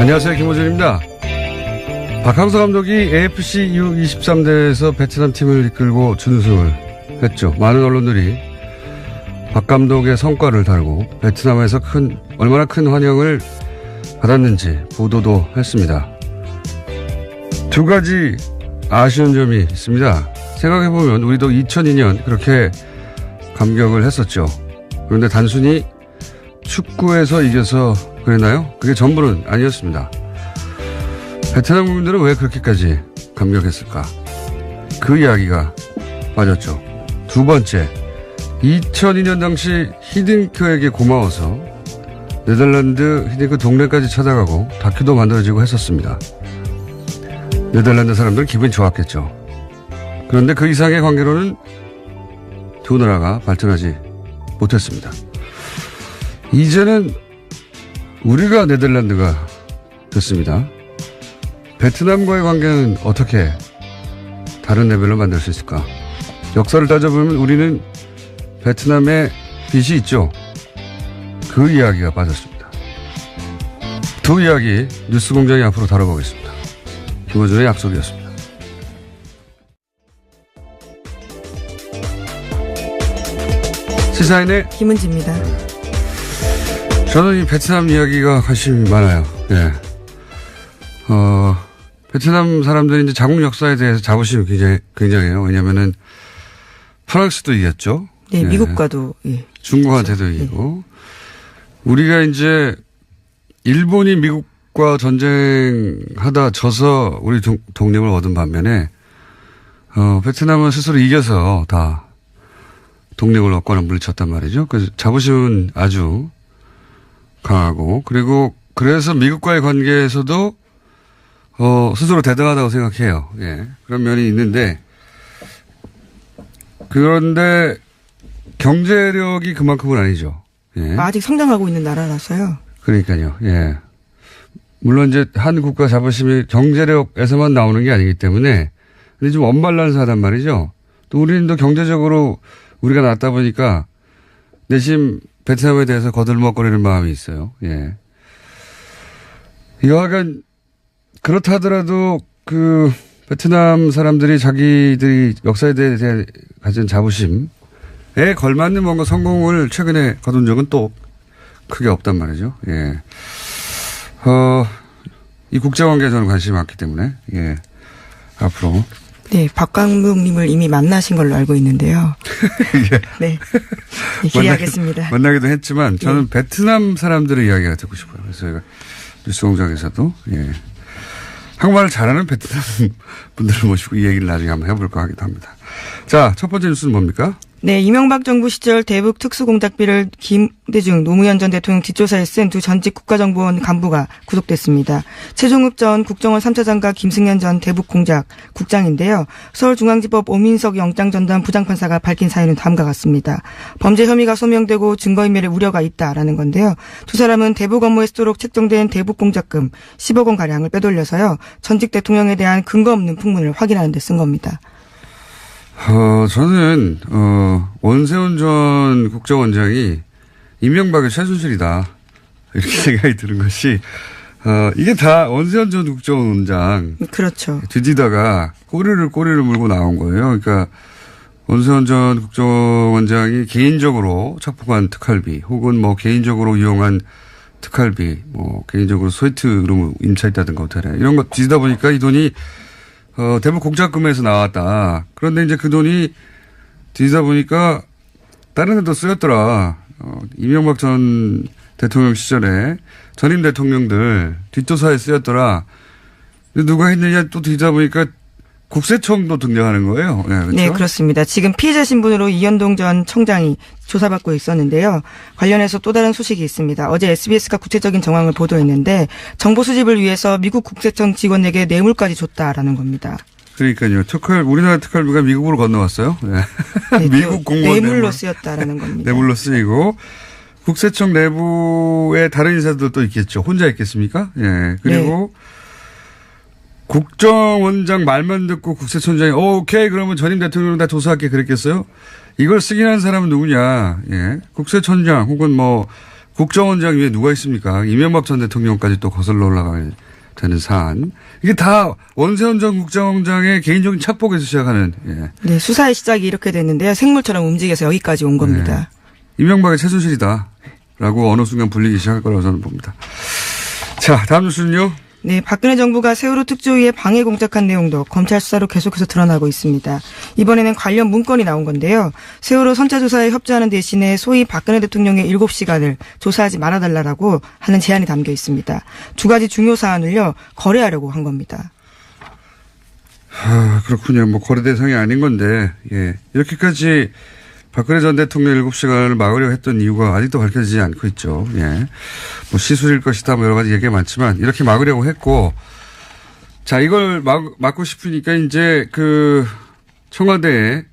안녕하세요. 김호준입니다. 박항서 감독이 AFC U23대회에서 베트남 팀을 이끌고 준우승을 했죠. 많은 언론들이 박 감독의 성과를 달고 베트남에서 얼마나 큰 환영을 받았는지 보도도 했습니다. 두 가지 아쉬운 점이 있습니다. 생각해보면 우리도 2002년 그렇게 감격을 했었죠. 그런데 단순히 축구에서 이겨서 그랬나요? 그게 전부는 아니었습니다. 베트남 국민들은 왜 그렇게까지 감격했을까? 그 이야기가 빠졌죠. 두 번째, 2002년 당시 히딩크에게 고마워서 네덜란드 히딩크 동네까지 찾아가고 다큐도 만들어지고 했었습니다. 네덜란드 사람들은 기분이 좋았겠죠. 그런데 그 이상의 관계로는 두 나라가 발전하지 못했습니다. 이제는 우리가 네덜란드가 됐습니다. 베트남과의 관계는 어떻게 다른 레벨로 만들 수 있을까? 역사를 따져보면 우리는 베트남에 빚이 있죠. 그 이야기가 빠졌습니다. 두 이야기 뉴스공장이 앞으로 다뤄보겠습니다. 김호준의 약속이었습니다. 시사인의 김은지입니다. 저는 이 베트남 이야기가 관심이 많아요. 예. 베트남 사람들이 이제 자국 역사에 대해서 자부심이 굉장해요. 왜냐면은 프랑스도 이겼죠. 네, 예. 미국과도. 예. 중국한테도 이기고. 우리가 이제 일본이 미국과 전쟁하다 져서 우리 독립을 얻은 반면에, 베트남은 스스로 이겨서 다 독립을 얻거나 물리쳤단 말이죠. 그래서 자부심은 아주 강하고, 그리고 그래서 미국과의 관계에서도 스스로 대단하다고 생각해요. 예. 그런 면이 있는데, 그런데 경제력이 그만큼은 아니죠. 예. 아직 성장하고 있는 나라라서요. 그러니까요. 예. 물론 이제 한 국가 자부심이 경제력에서만 나오는 게 아니기 때문에, 근데 좀 언밸런스하단 말이죠. 또 우리는 또 경제적으로 우리가 낫다 보니까 내심 베트남에 대해서 거들먹거리는 마음이 있어요. 예. 여하간 그렇다 하더라도 그 베트남 사람들이 자기들이 역사에 대해 가진 자부심에 걸맞는 뭔가 성공을 최근에 거둔 적은 또 크게 없단 말이죠. 예. 이 국제관계에 저는 관심이 많기 때문에, 예. 앞으로. 네, 박 감독님을 이미 만나신 걸로 알고 있는데요. 예. 네. 기대하겠습니다. 만나기도 했지만 저는 예. 베트남 사람들의 이야기가 듣고 싶어요. 그래서 제가 뉴스공장에서도, 예. 한국말을 잘하는 베트남 분들을 모시고 이 얘기를 나중에 한번 해볼까 하기도 합니다. 자, 첫 번째 뉴스는 뭡니까? 네, 이명박 정부 시절 대북 특수공작비를 김대중 노무현 전 대통령 뒷조사에 쓴 두 전직 국가정보원 간부가 구속됐습니다. 최종욱 전 국정원 3차장과 김승현 전 대북공작국장인데요. 서울중앙지법 오민석 영장전담 부장판사가 밝힌 사유는 다음과 같습니다. 범죄 혐의가 소명되고 증거인멸의 우려가 있다라는 건데요. 두 사람은 대북 업무에 쓰도록 책정된 대북공작금 10억 원가량을 빼돌려서요. 전직 대통령에 대한 근거 없는 풍문을 확인하는 데 쓴 겁니다. 저는, 원세훈 전 국정원장이 이명박의 최순실이다. 이렇게 생각이 드는 것이, 이게 다 원세훈 전 국정원장. 그렇죠. 뒤지다가 꼬리를 물고 나온 거예요. 그러니까 원세훈 전 국정원장이 개인적으로 착복한 특활비 혹은 뭐 개인적으로 이용한 특활비, 뭐 개인적으로 소이트로 임차했다든가 호텔에 이런 거 뒤지다 보니까 이 돈이 대북 공작금에서 나왔다. 그런데 이제 그 돈이 뒤지다 보니까 다른 데도 쓰였더라. 이명박 전 대통령 시절에 전임 대통령들 뒷조사에 쓰였더라. 근데 누가 했느냐 또 뒤지다 보니까 국세청도 등장하는 거예요. 네, 그렇죠? 네, 그렇습니다. 지금 피의자 신분으로 이현동 전 청장이 조사받고 있었는데요. 관련해서 또 다른 소식이 있습니다. 어제 SBS가 구체적인 정황을 보도했는데 정보 수집을 위해서 미국 국세청 직원에게 뇌물까지 줬다라는 겁니다. 그러니까요. 우리나라 특활비가 미국으로 건너왔어요. 네. 네, 미국 공무원 뇌물로 쓰였다라는 겁니다. 뇌물로 쓰이고 국세청 내부에 다른 인사들도 또 있겠죠. 혼자 있겠습니까? 예. 그리고 네. 국정원장 말만 듣고 국세청장이 오케이 그러면 전임 대통령 다 조사할게 그랬겠어요? 이걸 쓰긴 한 사람은 누구냐? 예. 국세청장 혹은 뭐 국정원장 위에 누가 있습니까? 이명박 전 대통령까지 또 거슬러 올라가야 되는 사안. 이게 다 원세훈 전 국정원장의 개인적인 착복에서 시작하는. 예. 네, 수사의 시작이 이렇게 됐는데요. 생물처럼 움직여서 여기까지 온 겁니다. 네. 이명박의 최순실이다라고 어느 순간 불리기 시작할 거라고 저는 봅니다. 자, 다음 뉴스는요. 네, 박근혜 정부가 세월호 특조위에 방해 공작한 내용도 검찰 수사로 계속해서 드러나고 있습니다. 이번에는 관련 문건이 나온 건데요. 세월호 선차 조사에 협조하는 대신에 소위 박근혜 대통령의 7시간을 조사하지 말아달라고 하는 제안이 담겨 있습니다. 두 가지 중요 사안을요, 거래하려고 한 겁니다. 그렇군요. 뭐 거래 대상이 아닌 건데, 예. 이렇게까지 박근혜 전 대통령 7시간을 막으려고 했던 이유가 아직도 밝혀지지 않고 있죠. 예. 뭐 시술일 것이다 뭐 여러 가지 얘기가 많지만 이렇게 막으려고 했고, 자, 이걸 막고 싶으니까 이제 그 청와대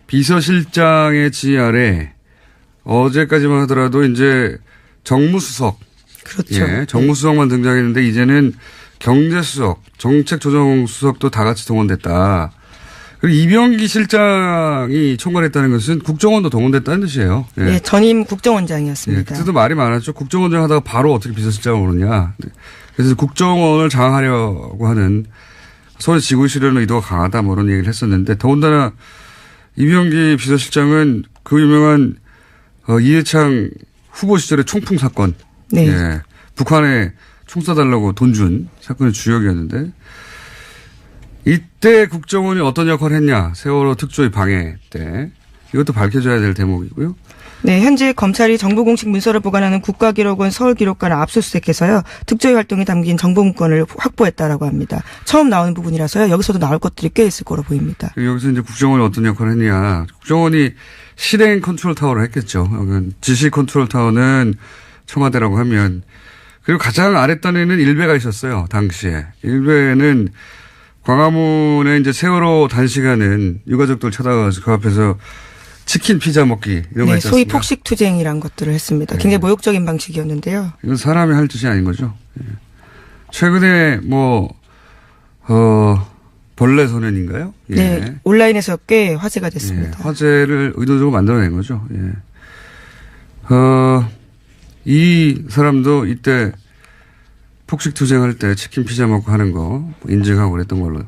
비서실장의 지휘 아래 어제까지만 하더라도 이제 정무수석. 그렇죠. 예. 정무수석만 등장했는데 이제는 경제수석, 정책조정수석도 다 같이 동원됐다. 그리고 이병기 실장이 총괄했다는 것은 국정원도 동원됐다는 뜻이에요. 예. 네, 전임 국정원장이었습니다. 예, 그때도 말이 많았죠. 국정원장 하다가 바로 어떻게 비서실장을 오느냐. 그래서 국정원을 장악하려고 하는 서울에 지구 실현 의도가 강하다 뭐 이런 얘기를 했었는데 더군다나 이병기 비서실장은 그 유명한 이해창 후보 시절의 총풍 사건. 네. 예, 북한에 총 쏴달라고 돈 준 사건의 주역이었는데 이때 국정원이 어떤 역할을 했냐. 세월호 특조위 방해 때. 이것도 밝혀져야 될 대목이고요. 네, 현재 검찰이 정보 공식 문서를 보관하는 국가기록원 서울기록관을 압수수색해서요. 특조위 활동이 담긴 정보 문건을 확보했다라고 합니다. 처음 나오는 부분이라서요. 여기서도 나올 것들이 꽤 있을 거로 보입니다. 여기서 이제 국정원이 어떤 역할을 했냐. 국정원이 실행 컨트롤 타워를 했겠죠. 여기는 지시 컨트롤 타워는 청와대라고 하면. 그리고 가장 아랫단에는 일베가 있었어요. 당시에. 일베는 광화문에 이제 세월호 단시간은 유가족들 찾아가서 그 앞에서 치킨 피자 먹기 이런 거 네, 있지 소위 않습니까? 폭식투쟁이란 것들을 했습니다. 굉장히 모욕적인 방식이었는데요. 이건 사람이 할 짓이 아닌 거죠. 예. 최근에 벌레 소년인가요? 예. 네, 온라인에서 꽤 화제가 됐습니다. 예. 화제를 의도적으로 만들어낸 거죠. 예. 이 사람도 이때 폭식 투쟁할 때 치킨 피자 먹고 하는 거 인증하고 그랬던 걸로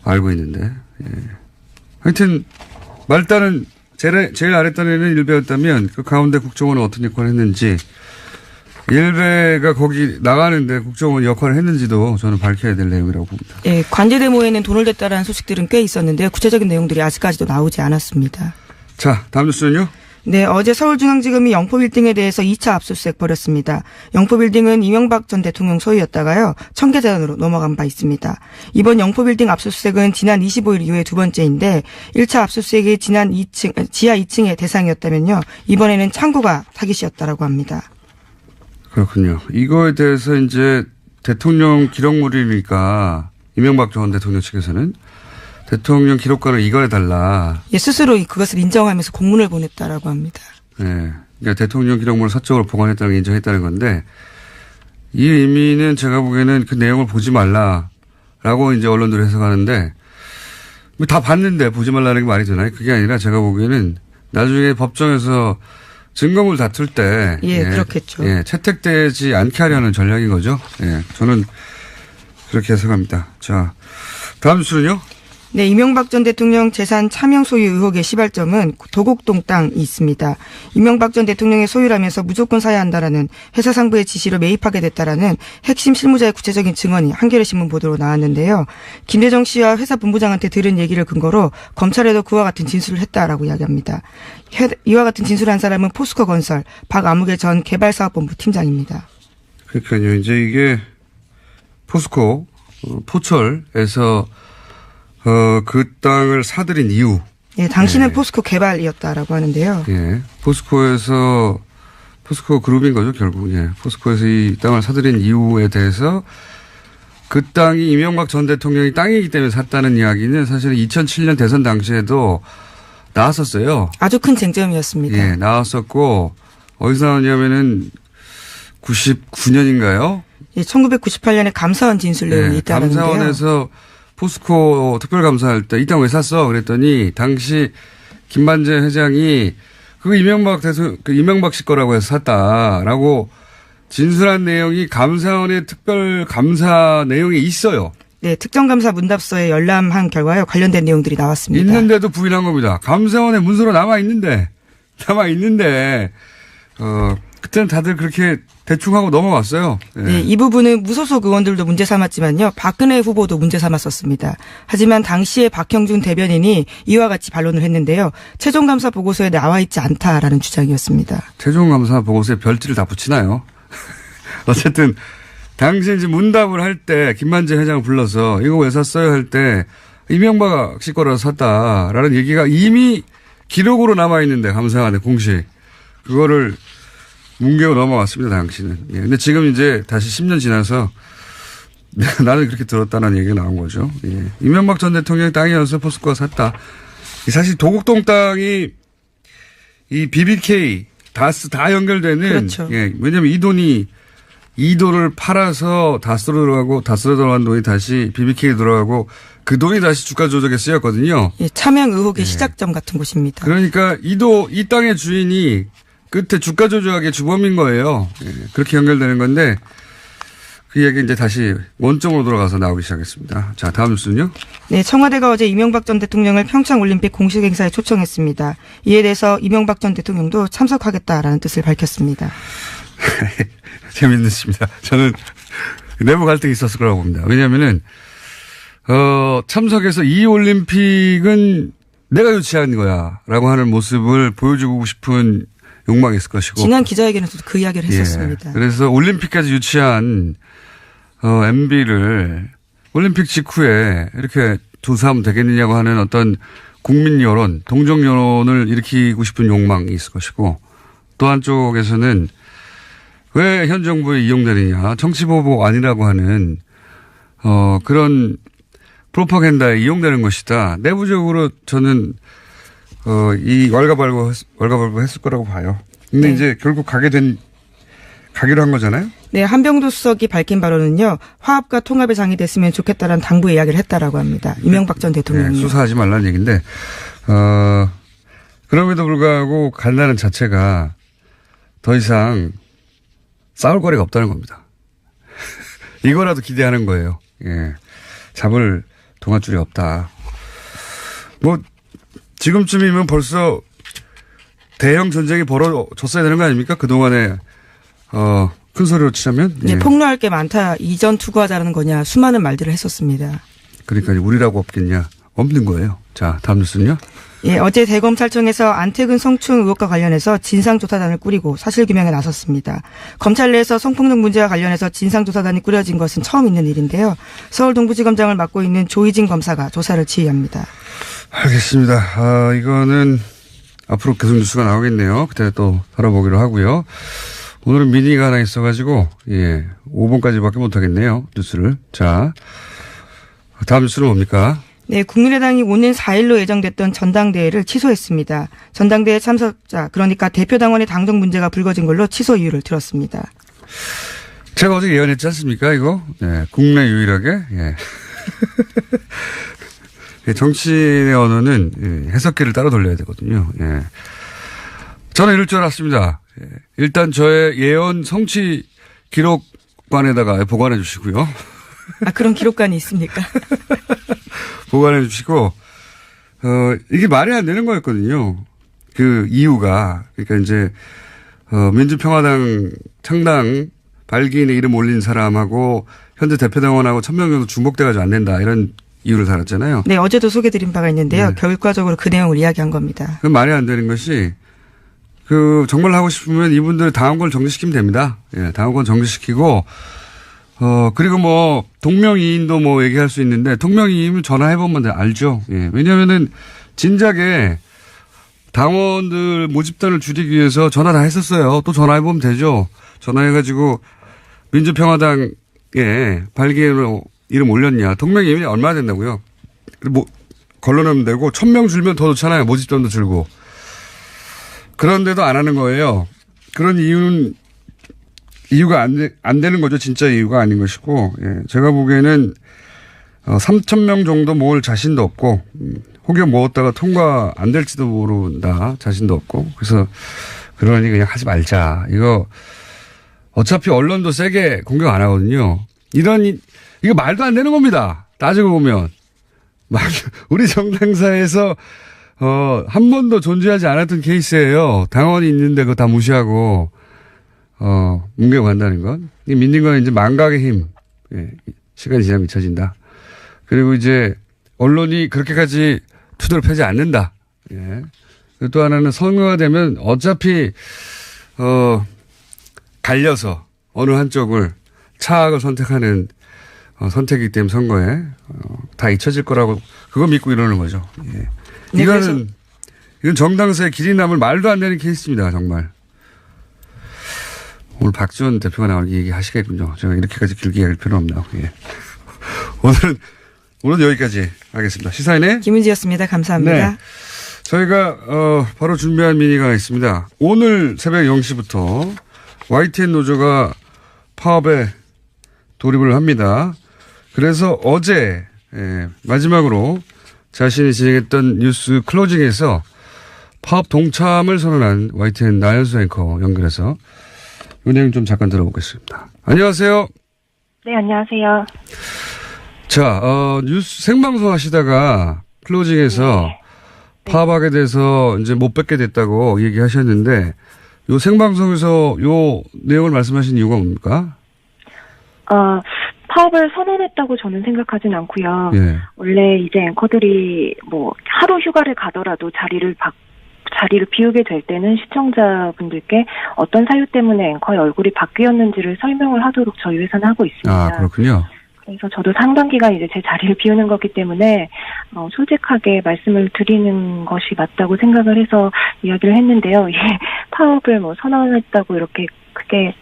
알고 있는데. 예. 하여튼 말단은 제일 아랫단에는 일베였다면 그 가운데 국정원은 어떤 역할을 했는지 일베가 거기 나가는데 국정원 역할을 했는지도 저는 밝혀야 될 내용이라고 봅니다. 네, 관제대모에는 돈을 댔다라는 소식들은 꽤 있었는데요. 구체적인 내용들이 아직까지도 나오지 않았습니다. 자, 다음 뉴스는요. 네, 어제 서울중앙지검이 영포빌딩에 대해서 2차 압수수색 벌였습니다. 영포빌딩은 이명박 전 대통령 소유였다가요. 청계재단으로 넘어간 바 있습니다. 이번 영포빌딩 압수수색은 지난 25일 이후에 두 번째인데 1차 압수수색이 지난 지하 2층의 대상이었다면요. 이번에는 창고가 타깃이었다라고 합니다. 그렇군요. 이거에 대해서 이제 대통령 기록물이니까 이명박 전 대통령 측에서는 대통령 기록관을 이관해달라. 예, 스스로 그것을 인정하면서 공문을 보냈다라고 합니다. 네. 그러니까 대통령 기록물을 사적으로 보관했다는 걸 인정했다는 건데 이 의미는 제가 보기에는 그 내용을 보지 말라라고 이제 언론들이 해석하는데 다 봤는데 보지 말라는 게 말이 되나요? 그게 아니라 제가 보기에는 나중에 법정에서 증거물 다툴 때. 예, 그렇겠죠. 예, 채택되지 않게 하려는 전략인 거죠. 예, 저는 그렇게 해석합니다. 자, 다음 뉴스는요. 네, 이명박 전 대통령 재산 차명 소유 의혹의 시발점은 도곡동 땅이 있습니다. 이명박 전 대통령의 소유라면서 무조건 사야 한다라는 회사 상부의 지시로 매입하게 됐다라는 핵심 실무자의 구체적인 증언이 한겨레신문 보도로 나왔는데요. 김대정 씨와 회사 본부장한테 들은 얘기를 근거로 검찰에도 그와 같은 진술을 했다라고 이야기합니다. 이와 같은 진술을 한 사람은 포스코 건설 박아무개 전 개발사업본부 팀장입니다. 그러니까요. 이제 이게 포스코 포철에서 그 땅을 사들인 이유. 예, 당신은 네. 포스코 개발이었다라고 하는데요. 예. 포스코 그룹인 거죠, 결국. 예. 포스코에서 이 땅을 사들인 이유에 대해서 그 땅이 이명박 전 대통령이 땅이기 때문에 샀다는 이야기는 사실은 2007년 대선 당시에도 나왔었어요. 아주 큰 쟁점이었습니다. 예, 나왔었고, 어디서 나왔냐면은 99년인가요? 예, 1998년에 감사원 진술 내용이 있다는데요. 감사원에서 포스코 특별감사할 때 이 땅 왜 샀어? 그랬더니 당시 김만재 회장이 그거 이명박 씨 거라고 해서 샀다라고 진술한 내용이 감사원의 특별 감사 내용이 있어요. 네, 특정감사 문답서에 열람한 결과요. 관련된 내용들이 나왔습니다. 있는데도 부인한 겁니다. 감사원에 문서로 남아있는데, 그때는 다들 그렇게 대충 하고 넘어갔어요. 예. 네, 이 부분은 무소속 의원들도 문제 삼았지만요. 박근혜 후보도 문제 삼았었습니다. 하지만 당시에 박형준 대변인이 이와 같이 반론을 했는데요. 최종감사 보고서에 나와 있지 않다라는 주장이었습니다. 최종감사 보고서에 별지를 다 붙이나요? 어쨌든 당시 이제 문답을 할 때 김만재 회장을 불러서 이거 왜 샀어요 할 때 이명박 씨 거라서 샀다라는 얘기가 이미 기록으로 남아있는데 감사원에 공식 그거를 뭉개고 넘어왔습니다. 당시는. 예. 근데 지금 이제 다시 10년 지나서 나는 그렇게 들었다는 얘기가 나온 거죠. 예. 이명박 전 대통령의 땅이어서 포스코가 샀다. 사실 도곡동 땅이 이 BBK 다스 다 연결되는 그렇죠. 예. 왜냐하면 이 돈이 2도를 팔아서 다스로 들어가고 다스로 들어간 돈이 다시 BBK에 들어가고 그 돈이 다시 주가 조작에 쓰였거든요. 예, 차명 의혹의 예. 시작점 같은 곳입니다. 그러니까 이 땅의 주인이 끝에 주가 조작의 주범인 거예요. 예, 그렇게 연결되는 건데 그 얘기 이제 다시 원점으로 돌아가서 나오기 시작했습니다. 자, 다음 뉴스는요. 네, 청와대가 어제 이명박 전 대통령을 평창올림픽 공식 행사에 초청했습니다. 이에 대해서 이명박 전 대통령도 참석하겠다라는 뜻을 밝혔습니다. 재밌습니다. 저는 내부 갈등이 있었을 거라고 봅니다. 왜냐하면은 참석해서 이 올림픽은 내가 유치한 거야라고 하는 모습을 보여주고 싶은 욕망이 있을 것이고. 지난 기자회견에서도 그 이야기를 했었습니다. 예, 그래서 올림픽까지 유치한 MB를 올림픽 직후에 이렇게 조사하면 되겠느냐고 하는 어떤 국민 여론, 동정 여론을 일으키고 싶은 욕망이 있을 것이고 또 한쪽에서는 왜 현 정부에 이용되느냐 정치보복 아니라고 하는 그런 프로파간다에 이용되는 것이다. 내부적으로 저는 이 왈가왈부 했을 거라고 봐요. 근데 네. 이제 결국 가기로 한 거잖아요. 네, 한병도 수석이 밝힌 바로는요. 화합과 통합의 장이 됐으면 좋겠다라는 당부의 이야기를 했다라고 합니다. 이명박 전 대통령이. 네, 수사하지 말라는 얘기인데 그럼에도 불구하고 간다는 자체가 더 이상 싸울 거리가 없다는 겁니다. 이거라도 기대하는 거예요. 예. 잡을 동아줄이 없다. 뭐 지금쯤이면 벌써 대형 전쟁이 벌어졌어야 되는 거 아닙니까? 그동안에 큰 소리로 치자면. 네, 예. 폭로할 게 많다. 이전 투구하자는 거냐. 수많은 말들을 했었습니다. 그러니까 우리라고 없겠냐. 없는 거예요. 자, 다음 뉴스는요. 예, 어제 대검찰청에서 안태근 성추행 의혹과 관련해서 진상조사단을 꾸리고 사실규명에 나섰습니다. 검찰 내에서 성폭력 문제와 관련해서 진상조사단이 꾸려진 것은 처음 있는 일인데요. 서울 동부지검장을 맡고 있는 조희진 검사가 조사를 지휘합니다. 알겠습니다. 이거는 앞으로 계속 뉴스가 나오겠네요. 그때 또 다뤄보기로 하고요. 오늘은 미니가 하나 있어가지고 5분까지밖에 못하겠네요. 뉴스를. 자, 다음 뉴스는 뭡니까? 네, 국민의당이 오는 4일로 예정됐던 전당대회를 취소했습니다. 전당대회 참석자, 그러니까 대표당원의 당정 문제가 불거진 걸로 취소 이유를 들었습니다. 제가 어제 예언했지 않습니까, 이거? 네, 국내 유일하게. 예. 정치인의 언어는 해석기를 따로 돌려야 되거든요. 예. 저는 이럴 줄 알았습니다. 예. 일단 저의 예언 성취 기록관에다가 보관해 주시고요. 아, 그런 기록관이 있습니까? 보관해 주시고, 이게 말이 안 되는 거였거든요. 그 이유가. 그러니까 이제, 민주평화당 창당 발기인의 이름 올린 사람하고 현재 대표당원하고 1000명 정도 중복돼가지고 안 된다. 이런 이유를 달았잖아요. 네, 어제도 소개드린 바가 있는데요. 네. 결과적으로 그 내용을 이야기한 겁니다. 그 말이 안 되는 것이, 정말 하고 싶으면 이분들 당원권 정지시키면 됩니다. 예, 당원권 정지시키고, 그리고 뭐, 동명이인도 뭐 얘기할 수 있는데, 동명이인은 전화해보면 알죠. 예. 왜냐면은, 진작에 당원들 모집단을 줄이기 위해서 전화 다 했었어요. 또 전화해보면 되죠. 전화해가지고, 민주평화당에 발기인으로 이름 올렸냐. 동명이인이 얼마나 된다고요? 뭐, 걸러내면 되고, 1000명 줄면 더 좋잖아요. 모집단도 줄고. 그런데도 안 하는 거예요. 그런 이유가 안 되는 거죠. 진짜 이유가 아닌 것이고, 예. 제가 보기에는 3,000명 정도 모을 자신도 없고, 혹여 먹었다가 통과 안 될지도 모른다. 자신도 없고. 그래서 그러니 그냥 하지 말자. 이거 어차피 언론도 세게 공격 안 하거든요. 이거 말도 안 되는 겁니다. 따지고 보면. 우리 정당사에서 한 번도 존재하지 않았던 케이스예요. 당원이 있는데 그거 다 무시하고 뭉개고 간다는 건. 믿는 건 이제 망각의 힘. 예, 시간이 지나면 잊혀진다. 그리고 이제 언론이 그렇게까지 투덜 패지 않는다. 예. 그리고 또 하나는 선거가 되면 어차피 갈려서 어느 한쪽을 차악을 선택하는 선택이기 때문에 선거에 다 잊혀질 거라고 그거 믿고 이러는 거죠. 예. 네, 이건 정당사의 길이 남을 말도 안 되는 케이스입니다. 정말. 오늘 박지원 대표가 나오는 얘기하시겠군요. 제가 이렇게까지 길게 할 필요는 없나. 예. 오늘은 여기까지 하겠습니다. 시사인의 김은지였습니다. 감사합니다. 네. 저희가 바로 준비한 미니가 있습니다. 오늘 새벽 0시부터 YTN 노조가 파업에 돌입을 합니다. 그래서 어제 마지막으로 자신이 진행했던 뉴스 클로징에서 파업 동참을 선언한 YTN 나연수 앵커 연결해서 이 내용 좀 잠깐 들어보겠습니다. 안녕하세요. 네, 안녕하세요. 자, 뉴스 생방송 하시다가 클로징에서 네. 파업하게 돼서 이제 못 뵙게 됐다고 얘기하셨는데 요 생방송에서 요 내용을 말씀하신 이유가 뭡니까? 파업을 선언했다고 저는 생각하진 않고요. 예. 원래 이제 앵커들이 뭐 하루 휴가를 가더라도 자리를 비우게 될 때는 시청자분들께 어떤 사유 때문에 앵커의 얼굴이 바뀌었는지를 설명을 하도록 저희 회사는 하고 있습니다. 아, 그렇군요. 그래서 저도 상당 기간 이제 제 자리를 비우는 거기 때문에 솔직하게 말씀을 드리는 것이 맞다고 생각을 해서 이야기를 했는데요. 예, 파업을 뭐 선언했다고 이렇게 크게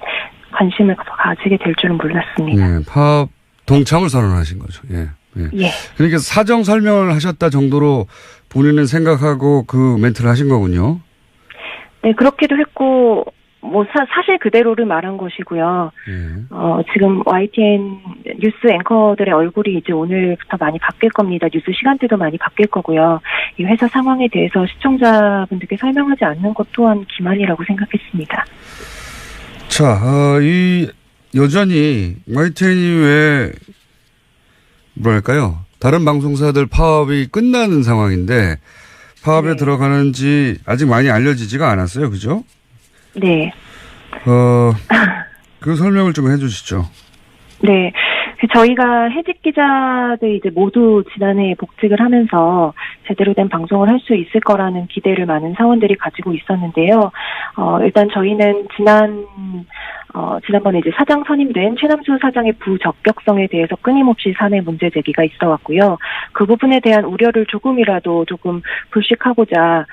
관심을 가지게 될 줄은 몰랐습니다. 예, 파업 동참을 선언하신 거죠. 예. 예. 예. 그러니까 사정 설명을 하셨다 정도로 본인은 생각하고 그 멘트를 하신 거군요. 네, 그렇게도 했고 뭐 사실 그대로를 말한 것이고요. 예. 지금 YTN 뉴스 앵커들의 얼굴이 이제 오늘부터 많이 바뀔 겁니다. 뉴스 시간대도 많이 바뀔 거고요. 이 회사 상황에 대해서 시청자분들께 설명하지 않는 것 또한 기만이라고 생각했습니다. 자, 여전히 YTN이 왜 뭐랄까요? 다른 방송사들 파업이 끝나는 상황인데 파업에 네. 들어가는지 아직 많이 알려지지가 않았어요. 그죠? 네. 그 설명을 좀 해주시죠. 네. 저희가 해직 기자들 이제 모두 지난해 복직을 하면서 제대로 된 방송을 할 수 있을 거라는 기대를 많은 사원들이 가지고 있었는데요. 일단 저희는 지난번에 이제 사장 선임된 최남수 사장의 부적격성에 대해서 끊임없이 사내 문제 제기가 있어 왔고요. 그 부분에 대한 우려를 조금 불식하고자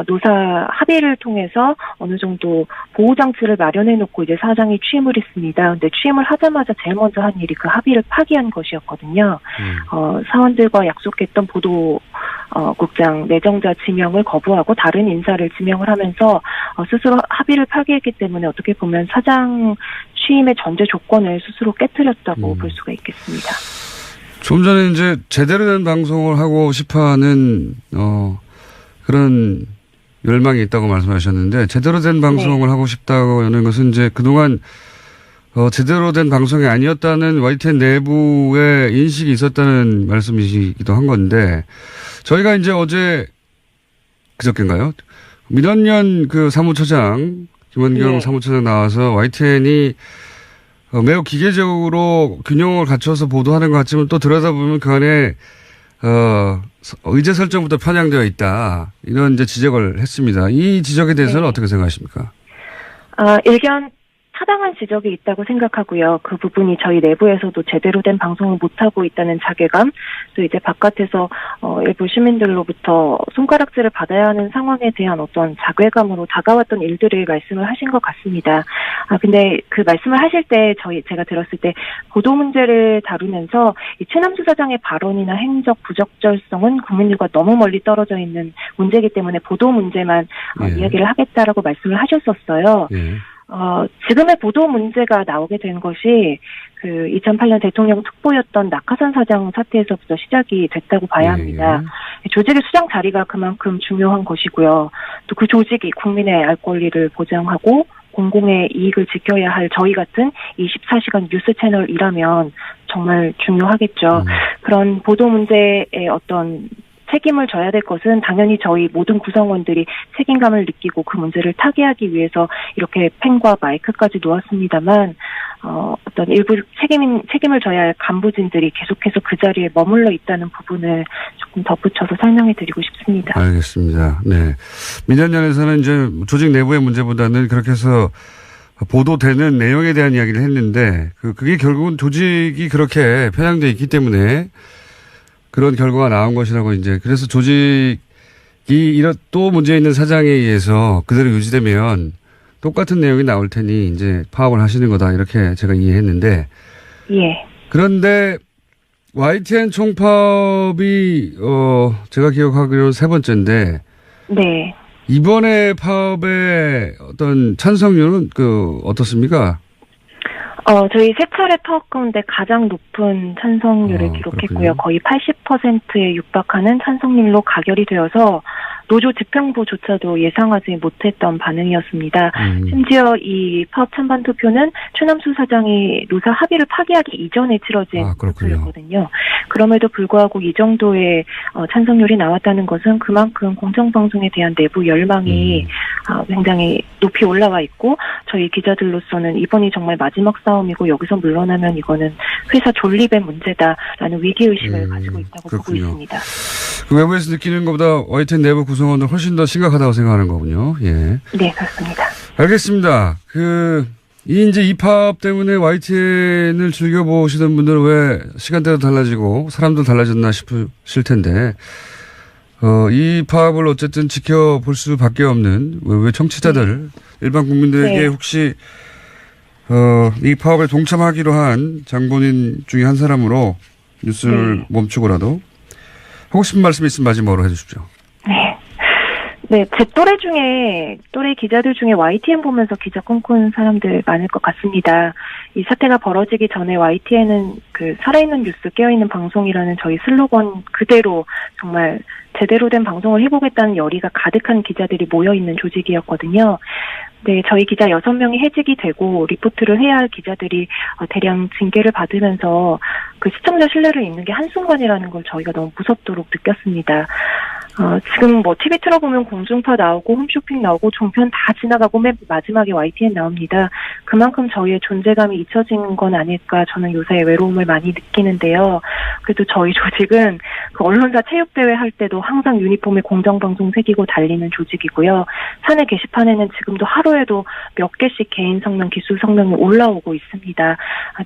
노사 합의를 통해서 어느 정도 보호장치를 마련해 놓고 이제 사장이 취임을 했습니다. 근데 취임을 하자마자 제일 먼저 한 일이 그 합의를 파기한 것이었거든요. 사원들과 약속했던 보도국장 내정자 지명을 거부하고 다른 인사를 지명을 하면서 스스로 합의를 파기했기 때문에 어떻게 보면 사장 취임의 전제 조건을 스스로 깨트렸다고 볼 수가 있겠습니다. 좀 전에 이제 제대로 된 방송을 하고 싶어하는 그런 열망이 있다고 말씀하셨는데 제대로 된 방송을 하고 싶다고 하는 것은 이제 그동안 제대로 된 방송이 아니었다는 YTN 내부의 인식이 있었다는 말씀이시기도 한 건데 저희가 이제 어제 그저께인가요? 민원연 그 사무처장 김원경 사무처장 나와서 YTN이 매우 기계적으로 균형을 갖춰서 보도하는 것 같지만 또 들여다보면 그 안에 의제 설정부터 편향되어 있다. 이런 이제 지적을 했습니다. 이 지적에 대해서는 어떻게 생각하십니까? 일견 타당한 지적이 있다고 생각하고요. 그 부분이 저희 내부에서도 제대로 된 방송을 못하고 있다는 자괴감, 또 이제 바깥에서 일부 시민들로부터 손가락질을 받아야 하는 상황에 대한 어떤 자괴감으로 다가왔던 일들을 말씀을 하신 것 같습니다. 근데 그 말씀을 하실 때 제가 들었을 때 보도 문제를 다루면서 이 최남수 사장의 발언이나 행적 부적절성은 국민들과 너무 멀리 떨어져 있는 문제이기 때문에 보도 문제만 이야기를 하겠다라고 말씀을 하셨었어요. 지금의 보도 문제가 나오게 된 것이 그 2008년 대통령 특보였던 낙하산 사장 사태에서부터 시작이 됐다고 봐야 합니다. 조직의 수장 자리가 그만큼 중요한 것이고요. 또 그 조직이 국민의 알 권리를 보장하고 공공의 이익을 지켜야 할 저희 같은 24시간 뉴스 채널이라면 정말 중요하겠죠. 그런 보도 문제의 어떤 책임을 져야 될 것은 당연히 저희 모든 구성원들이 책임감을 느끼고 그 문제를 타개하기 위해서 이렇게 펜과 마이크까지 놓았습니다만 어떤 일부 책임을 져야 할 간부진들이 계속해서 그 자리에 머물러 있다는 부분을 조금 덧붙여서 설명해 드리고 싶습니다. 알겠습니다. 네. 민변연에서는 이제 조직 내부의 문제보다는 그렇게 해서 보도되는 내용에 대한 이야기를 했는데 그게 결국은 조직이 그렇게 편향되어 있기 때문에 그런 결과가 나온 것이라고 이제 그래서 조직이 이런 또 문제 있는 사장에 의해서 그대로 유지되면 똑같은 내용이 나올 테니 이제 파업을 하시는 거다 이렇게 제가 이해했는데 예. 그런데 YTN 총파업이 제가 기억하기로 세 번째인데 네. 이번에 파업의 어떤 찬성률은 어떻습니까? 저희 세 차례 파업 가운데 가장 높은 찬성률을 기록했고요. 그렇군요. 거의 80%에 육박하는 찬성률로 가결이 되어서 노조 집행부조차도 예상하지 못했던 반응이었습니다. 심지어 이 파업 찬반 투표는 최남수 사장이 노사 합의를 파기하기 이전에 치러진 투표였거든요. 그럼에도 불구하고 이 정도의 찬성률이 나왔다는 것은 그만큼 공정방송에 대한 내부 열망이 굉장히 높이 올라와 있고 저희 기자들로서는 이번이 정말 마지막 싸움이고 여기서 물러나면 이거는 회사 존립의 문제다라는 위기의식을 가지고 있다고 보고 있습니다. 그 외부에서 느끼는 것보다 YTN 내부 구성원들 훨씬 더 심각하다고 생각하는 거군요. 예. 네, 그렇습니다. 알겠습니다. 이 파업 때문에 YTN을 즐겨보시던 분들은 왜 시간대도 달라지고 사람도 달라졌나 싶으실 텐데, 이 파업을 어쨌든 지켜볼 수밖에 없는 왜 청취자들, 일반 국민들에게 혹시, 이 파업에 동참하기로 한 장본인 중에 한 사람으로 뉴스를 멈추고라도 하고 싶은 말씀이 있으면 마지막으로 해 주십시오. 네, 제 또래 기자들 중에 YTN 보면서 기자 꿈꾸는 사람들 많을 것 같습니다. 이 사태가 벌어지기 전에 YTN은 살아있는 뉴스, 깨어있는 방송이라는 저희 슬로건 그대로 정말 제대로 된 방송을 해보겠다는 열의가 가득한 기자들이 모여있는 조직이었거든요. 네, 저희 기자 6명이 해직이 되고 리포트를 해야 할 기자들이 대량 징계를 받으면서 그 시청자 신뢰를 잃는 게 한순간이라는 걸 저희가 너무 무섭도록 느꼈습니다. 지금 TV 틀어보면 공중파 나오고 홈쇼핑 나오고 종편 다 지나가고 맨 마지막에 YTN 나옵니다. 그만큼 저희의 존재감이 잊혀진 건 아닐까 저는 요새 외로움을 많이 느끼는데요. 그래도 저희 조직은 그 언론사 체육대회 할 때도 항상 유니폼에 공정방송 새기고 달리는 조직이고요. 사내 게시판에는 지금도 하루에도 몇 개씩 개인 성명, 기술 성명이 올라오고 있습니다.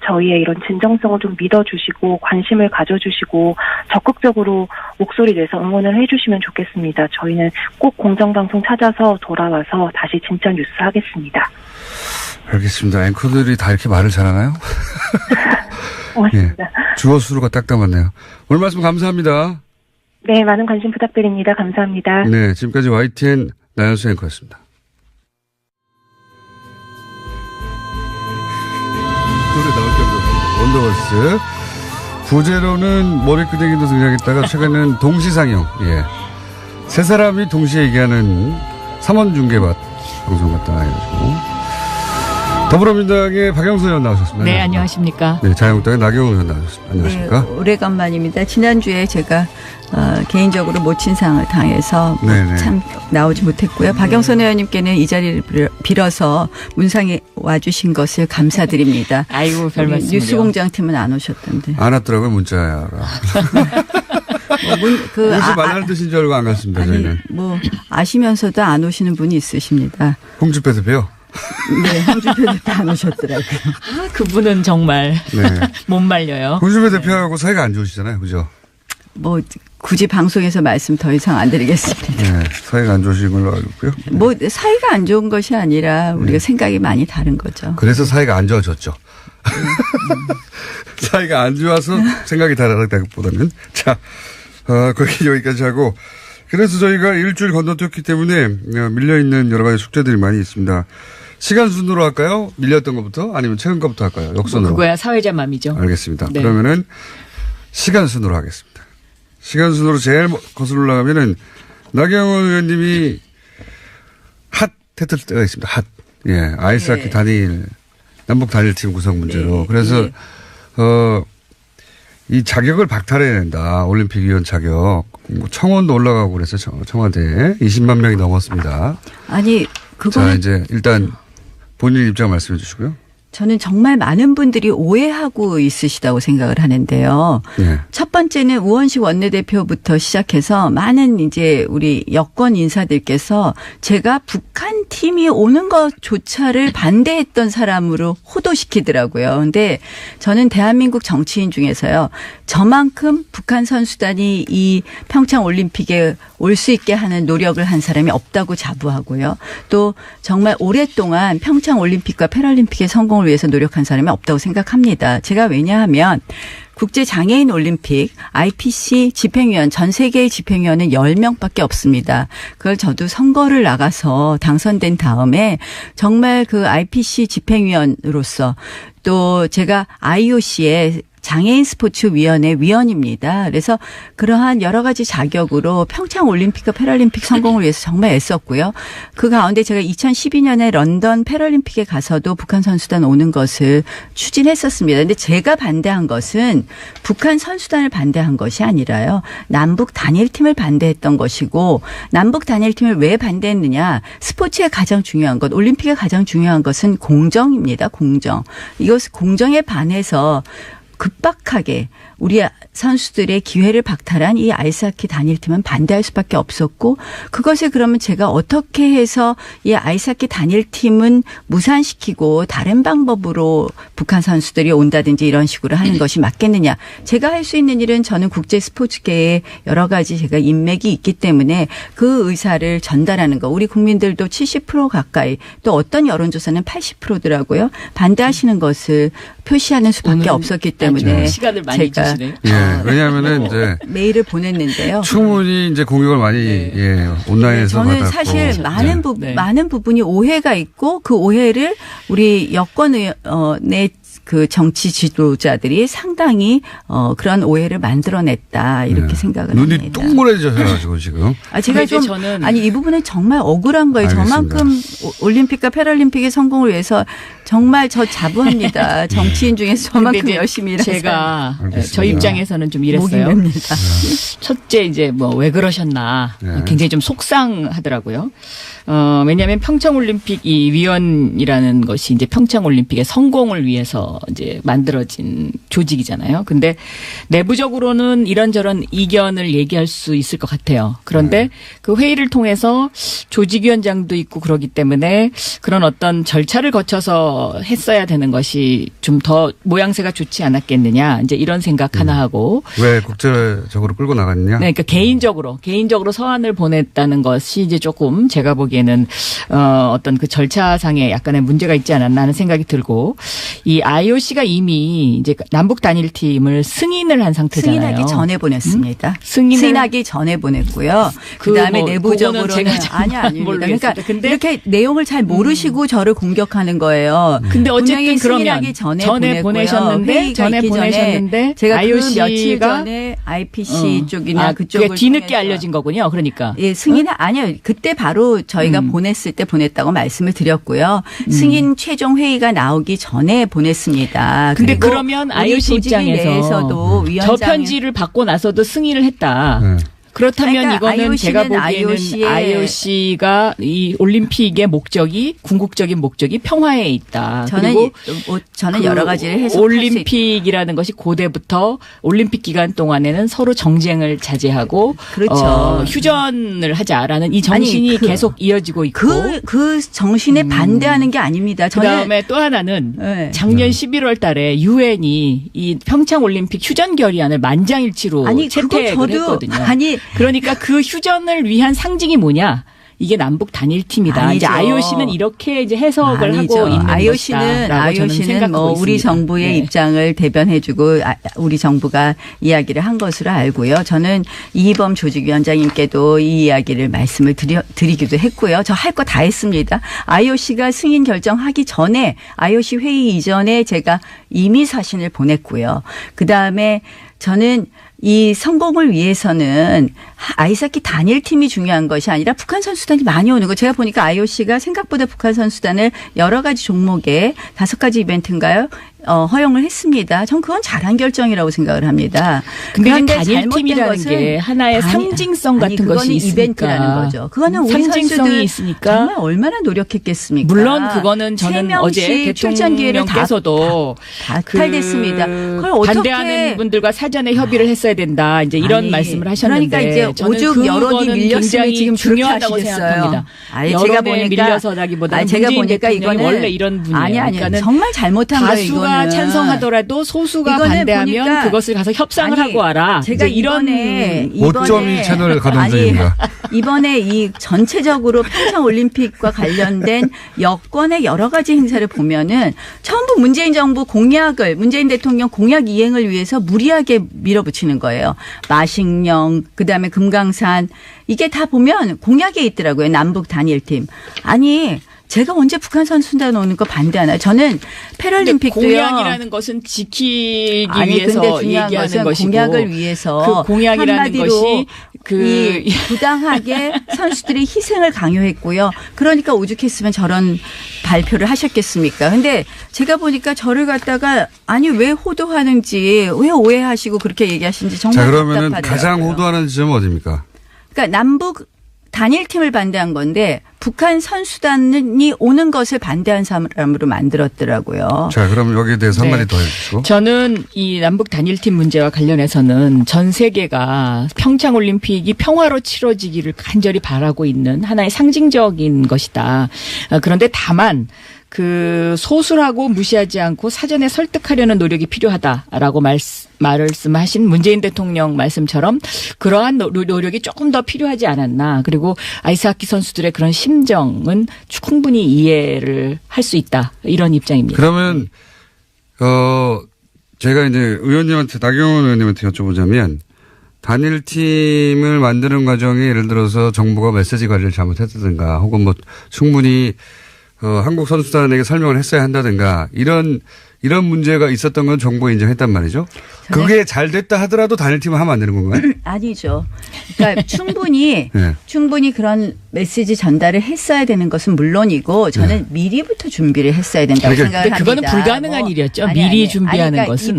저희의 이런 진정성을 좀 믿어주시고 관심을 가져주시고 적극적으로 목소리 내서 응원을 해주시면 좋겠습니다. 저희는 꼭 공정방송 찾아서 돌아와서 다시 진짜 뉴스 하겠습니다. 알겠습니다. 앵커들이 다 이렇게 말을 잘하나요? 고맙습니다. 주어 수로가 딱 담았네요. 오늘 말씀 감사합니다. 네, 많은 관심 부탁드립니다. 감사합니다. 네, 지금까지 YTN 나연수 앵커였습니다. 노래 나올 게 없는 원더걸스. 부제로는 머리끄댕이도 등장했다가 최근에는 동시상영. 예. 세 사람이 동시에 얘기하는 3원 중계밭 방송 같다 해가지고. 더불어민주당의 박영선 의원 나오셨습니다. 네, 안녕하십니까. 네, 자유한국당의 나경원 의원 나오셨습니다. 안녕하십니까. 네, 오래간만입니다. 지난주에 제가 개인적으로 모친상을 당해서 참 나오지 못했고요. 박영선 의원님께는 이 자리를 빌어서 문상에 와주신 것을 감사드립니다. 아이고, 별 말씀을요. 뉴스공장팀은 안 오셨던데. 안 왔더라고요, 문자야. 오지 말라는 뜻인 줄 알고 안 갔습니다, 저희는. 아시면서도 안 오시는 분이 있으십니다. 홍준표 대표요? 네, 홍준표 대표 안 오셨더라고요. 그분은 정말 못 말려요. 홍준표 대표하고 사이가 안 좋으시잖아요, 그죠? 굳이 방송에서 말씀 더 이상 안 드리겠습니다. 네, 사이가 안 좋으신 걸로 알고 있고요. 사이가 안 좋은 것이 아니라 우리가 생각이 많이 다른 거죠. 그래서 사이가 안 좋아졌죠. 사이가 안 좋아서 생각이 다르다기보다는. 자, 여기까지 하고. 그래서 저희가 일주일 건너뛰었기 때문에 밀려있는 여러 가지 숙제들이 많이 있습니다. 시간 순으로 할까요? 밀렸던 것부터 아니면 최근 것부터 할까요? 역순으로. 그거야 사회자 맘이죠. 알겠습니다. 네. 그러면은 시간 순으로 하겠습니다. 시간 순으로 제일 거슬러 올라가면은 나경원 의원님이 핫 했을 때가 있습니다. 핫. 예. 아이스하키 네. 단일 남북 단일팀 구성 문제로. 네. 그래서 네. 이 자격을 박탈해야 된다. 올림픽위원 자격. 뭐 청원도 올라가고 그래서 청와대에 20만 명이 넘었습니다. 아니 자, 그거는 이제 일단 본인 입장 말씀해 주시고요. 저는 정말 많은 분들이 오해하고 있으시다고 생각을 하는데요. 예. 첫 번째는 우원식 원내대표부터 시작해서 많은 이제 우리 여권 인사들께서 제가 북한 팀이 오는 것조차를 반대했던 사람으로 호도시키더라고요. 근데 저는 대한민국 정치인 중에서요. 저만큼 북한 선수단이 이 평창 올림픽에 올 수 있게 하는 노력을 한 사람이 없다고 자부하고요. 또 정말 오랫동안 평창 올림픽과 패럴림픽의 성공을 위해서 노력한 사람이 없다고 생각합니다. 제가 왜냐하면 국제장애인 올림픽 IPC 집행위원 전 세계의 집행위원은 10명밖에 없습니다. 그걸 저도 선거를 나가서 당선된 다음에 정말 그 IPC 집행위원으로서 또 제가 IOC의 장애인 스포츠위원회 위원입니다. 그래서 그러한 여러 가지 자격으로 평창 올림픽과 패럴림픽 성공을 위해서 정말 애썼고요. 그 가운데 제가 2012년에 런던 패럴림픽에 가서도 북한 선수단 오는 것을 추진했었습니다. 그런데 제가 반대한 것은 북한 선수단을 반대한 것이 아니라요. 남북 단일팀을 반대했던 것이고 남북 단일팀을 왜 반대했느냐. 스포츠의 가장 중요한 것, 올림픽의 가장 중요한 것은 공정입니다. 공정. 이것을 공정에 반해서 급박하게 우리 선수들의 기회를 박탈한 이 아이스하키 단일팀은 반대할 수밖에 없었고 그것을 그러면 제가 어떻게 해서 이 아이스하키 단일팀은 무산시키고 다른 방법으로 북한 선수들이 온다든지 이런 식으로 하는 것이 맞겠느냐. 제가 할 수 있는 일은 저는 국제 스포츠계에 여러 가지 제가 인맥이 있기 때문에 그 의사를 전달하는 거. 우리 국민들도 70% 가까이 또 어떤 여론조사는 80%더라고요. 반대하시는 것을 표시하는 수밖에 없었기 때문에 시간을 많이 제가 주시네요. 예. 왜냐하면은 이제 메일을 보냈는데요. 충분히 이제 공격을 많이 예, 온라인에서 저는 받았고. 사실 네. 많은 부분이 오해가 있고 그 오해를 우리 여권의 그 정치 지도자들이 상당히 그런 오해를 만들어냈다 이렇게 생각을 눈이 합니다. 동그래져가지고 지금. 제가 좀 저는 아니 이 부분은 정말 억울한 거예요. 알겠습니다. 저만큼 올림픽과 패럴림픽의 성공을 위해서 정말 저 자부합니다. 정치인 중에서 저만큼 열심히 일한 제가 알겠습니다. 저 입장에서는 좀 목이 이랬어요. 맵니다. 첫째 이제 뭐 왜 그러셨나 네. 굉장히 좀 속상하더라고요. 왜냐하면 평창올림픽 이 위원이라는 것이 이제 평창올림픽의 성공을 위해서 이제 만들어진 조직이잖아요. 근데 내부적으로는 이런저런 이견을 얘기할 수 있을 것 같아요. 그런데 그 회의를 통해서 조직위원장도 있고 그러기 때문에 그런 어떤 절차를 거쳐서 했어야 되는 것이 좀 더 모양새가 좋지 않았겠느냐. 이제 이런 생각 하나 하고. 왜 국제적으로 끌고 나갔느냐? 네, 그러니까 개인적으로 서한을 보냈다는 것이 이제 조금 제가 보기에는 어떤 그 절차상에 약간의 문제가 있지 않았나 하는 생각이 들고 이 IOC가 이미 이제 남북 단일팀을 승인을 한 상태잖아요. 승인하기 전에 보냈습니다. 승인을 승인하기 전에 보냈고요. 그다음에 뭐 내부적으로는 그거는 제가 잘 아닙니다. 모르겠습니다. 그러니까 근데 이렇게 내용을 잘 모르시고 저를 공격하는 거예요. 근데 어쨌든 분명히 그러면 승인하기 전에 보내셨는데 회의가 있기 전에 제가 IOC가 그 며칠 전에 IPC 쪽이나 그쪽을 그게 뒤늦게 통해서 알려진 거군요. 그러니까 예, 승인은 아니요. 그때 바로 저희가 보냈을 때 보냈다고 말씀을 드렸고요. 승인 최종 회의가 나오기 전에 보냈습니다. 근데 그리고 그러면 우리 IOC 조직위 입장에서 내에서도 저 위원장이 편지를 받고 나서도 승인을 했다. 네. 그렇다면 그러니까 이거는 제가 보기에는 IOC의 IOC가 이 올림픽의 목적이 궁극적인 목적이 평화에 있다. 그리고 저는 그 여러 가지를 해석할 수 올림픽이라는 것이 고대부터 올림픽 기간 동안에는 서로 정쟁을 자제하고 그렇죠. 휴전을 하자라는 이 정신이 아니, 계속 이어지고 있고 그 정신에 반대하는 게 아닙니다. 저는 그다음에 또 하나는 네. 작년 11월 달에 유엔이 이 평창 올림픽 휴전 결의안을 만장일치로 아니 그거 채택을 저도 했거든요. 아니 그러니까 그 휴전을 위한 상징이 뭐냐? 이게 남북 단일팀이다. 아니죠. 이제 IOC는 이렇게 이제 해석을 아니죠. 하고 있는 IOC는 뭐 우리 있습니다. 정부의 네. 입장을 대변해주고 우리 정부가 이야기를 한 것으로 알고요. 저는 이희범 조직위원장님께도 이 이야기를 말씀을 드리기도 했고요. 저 할 거 다 했습니다. IOC가 승인 결정하기 전에 IOC 회의 이전에 제가 이미 사신을 보냈고요. 그다음에 저는 이 성공을 위해서는 아이스하키 단일팀이 중요한 것이 아니라 북한 선수단이 많이 오는 거. 제가 보니까 IOC가 생각보다 북한 선수단을 여러 가지 종목에 5가지 이벤트인가요? 허용을 했습니다. 전 그건 잘한 결정이라고 생각을 합니다. 그런데 단일팀이라는 게 하나의 상징성 같은 것이 있으니까. 이벤트라는 거죠. 그거는 우리 상징성이 선수들 있으니까. 정말 얼마나 노력했겠습니까? 물론 그거는 저는 어제 대통령께서도 다 탈됐습니다. 그걸 어떻게 반대하는 분들과 사전에 협의를 했어야 된다. 이제 이런 말씀을 하셨는데 그러니까 이제 오죽 여론이 밀렸으면 지금 중요하다고 그렇게 생각합니다. 제가 보니까 밀려서라기보다는 제가 보니까 이거는 원래 이런 분이에요. 아니 그러니까는 정말 잘못한 거예요. 다수가 찬성하더라도 소수가 반대하면 그것을 가서 협상을 하고 와라. 제가 이번에 5.2 채널 가동중입니다. 이번에 이 전체적으로 평창 올림픽과 관련된 여권의 여러 가지 행사를 보면은 전부 문재인 정부 공약을 문재인 대통령 공약 이행을 위해서 무리하게 밀어붙이는 거예요. 마식령, 그다음에 금강산 이게 다 보면 공약에 있더라고요. 남북 단일팀. 아니 제가 언제 북한 선수단 오는 거 반대하나요? 저는 패럴림픽도요. 공약이라는 것은 지키기 위해서 얘기하는 것이고 공약을 위해서 그 공약이라는 것이 부당하게 선수들이 희생을 강요했고요. 그러니까 오죽했으면 저런 발표를 하셨겠습니까? 근데 제가 보니까 저를 갖다가 아니 왜 호도하는지 왜 오해하시고 그렇게 얘기하시는지 정말 자, 그러면은 답답하더라고요. 가장 호도하는 지점은 어디입니까? 그러니까 남북 단일팀을 반대한 건데 북한 선수단이 오는 것을 반대한 사람으로 만들었더라고요. 자, 그럼 여기에 대해서 한마디 더 해주시고. 저는 이 남북 단일팀 문제와 관련해서는 전 세계가 평창올림픽이 평화로 치러지기를 간절히 바라고 있는 하나의 상징적인 것이다. 그런데 다만 그 소수라고 무시하지 않고 사전에 설득하려는 노력이 필요하다라고 말씀하신 문재인 대통령 말씀처럼 그러한 노력이 조금 더 필요하지 않았나. 그리고 아이스하키 선수들의 그런 심정은 충분히 이해를 할 수 있다. 이런 입장입니다. 그러면 제가 이제 의원님한테 나경원 의원님한테 여쭤보자면 단일팀을 만드는 과정에 예를 들어서 정부가 메시지 관리를 잘못했다든가 혹은 뭐 충분히 한국 선수단에게 설명을 했어야 한다든가 이런 문제가 있었던 건 정부가 인정했단 말이죠. 그게 잘 됐다 하더라도 단일팀을 하면 안 되는 건가요? 아니죠. 그러니까 충분히 네. 충분히 그런 메시지 전달을 했어야 되는 것은 물론이고 저는 미리부터 준비를 했어야 된다고 생각을 합니다. 그거는 불가능한 일이었죠. 미리 준비하는 것은.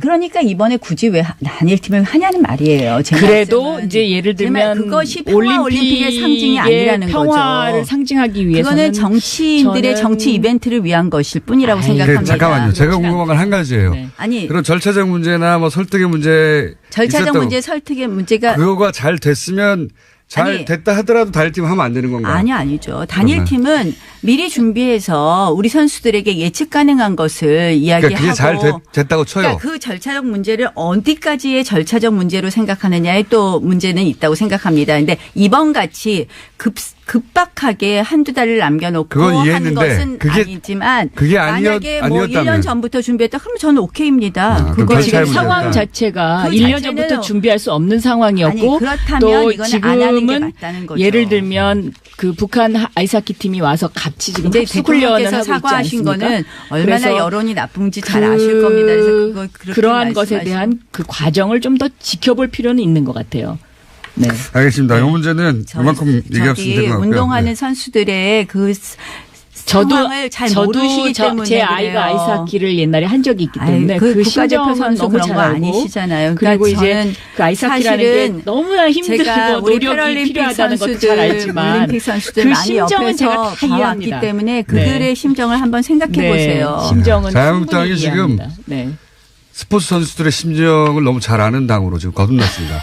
그러니까 이번에 굳이 왜 단일팀을 하냐는 말이에요. 그래도 이제 예를 들면 그것이 올림픽의 상징이 아니라는 평화를 거죠. 상징하기 위해서는 그거는 정치인들의 정치 이벤트를 위한 것일 뿐이라고 생각합니다. 잠깐만요. 제가 궁금한 건 한 가지예요. 네. 아니 그런 절차적 문제나 뭐 설득의 문제 절차적 문제, 설득의 문제가 그거가 잘 됐으면 잘 됐다 하더라도 단일팀 하면 안 되는 건가요? 아니죠. 단일팀은 미리 준비해서 우리 선수들에게 예측 가능한 것을 이야기하고. 그러니까 그게 잘 됐다고 쳐요. 그러니까 그 절차적 문제를 어디까지의 절차적 문제로 생각하느냐에 또 문제는 있다고 생각합니다. 그런데 이번 같이 급박하게 한두 달을 남겨놓고 한 것은 아니지만 만약에 뭐 1년 전부터 준비했다 그러면 저는 오케이입니다. 그거 지금 상황 자체가 1년 전부터 준비할 수 없는 상황이었고 또 지금은 예를 들면 그 북한 아이스하키 팀이 와서 같이 지금 합숙훈련을 하고 사과하신 있지 않습니까? 거는 얼마나 여론이 나쁜지 잘 아실 겁니다. 그래서 그러한 것에 대한 그 과정을 좀 더 지켜볼 필요는 있는 것 같아요. 네. 알겠습니다. 이 문제는 이만큼 얘기할 수 있는 것 같고요. 운동하는 선수들의 그 상황을 잘 모르시기 때문에 제 아이가 아이스하키를 옛날에 한 적이 있기 때문에 그 국가대표 선수 너무 그런 잘 거 알고 아니시잖아요. 그리고 그러니까 이제 그 아이스하키라는 게 너무나 힘들고 우리 노력이 필요하다는 것도 잘 알지만 올림픽 선수들 그 많이 심정은 제가 옆에서 다 이해합니다. 봐왔기 때문에 그들의 심정을 한번 생각해 보세요. 심정은 자유한국당이 지금 스포츠 선수들의 심정을 너무 잘 아는 당으로 지금 거듭났습니다.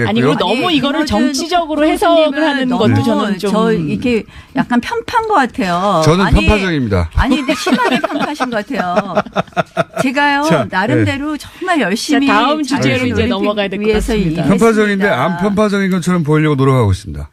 아니 그리고 너무 이거를 정치적으로 해석을 하는 것도 저는 좀 이렇게 약간 편파한 것 같아요. 저는 편파적입니다. 아니 근데 심하게 편파하신 것 같아요. 제가요 나름대로 정말 열심히 다음 주제로 이제 넘어가야 될 것 같습니다. 편파적인데 안 편파적인 것처럼 보이려고 노력하고 있습니다.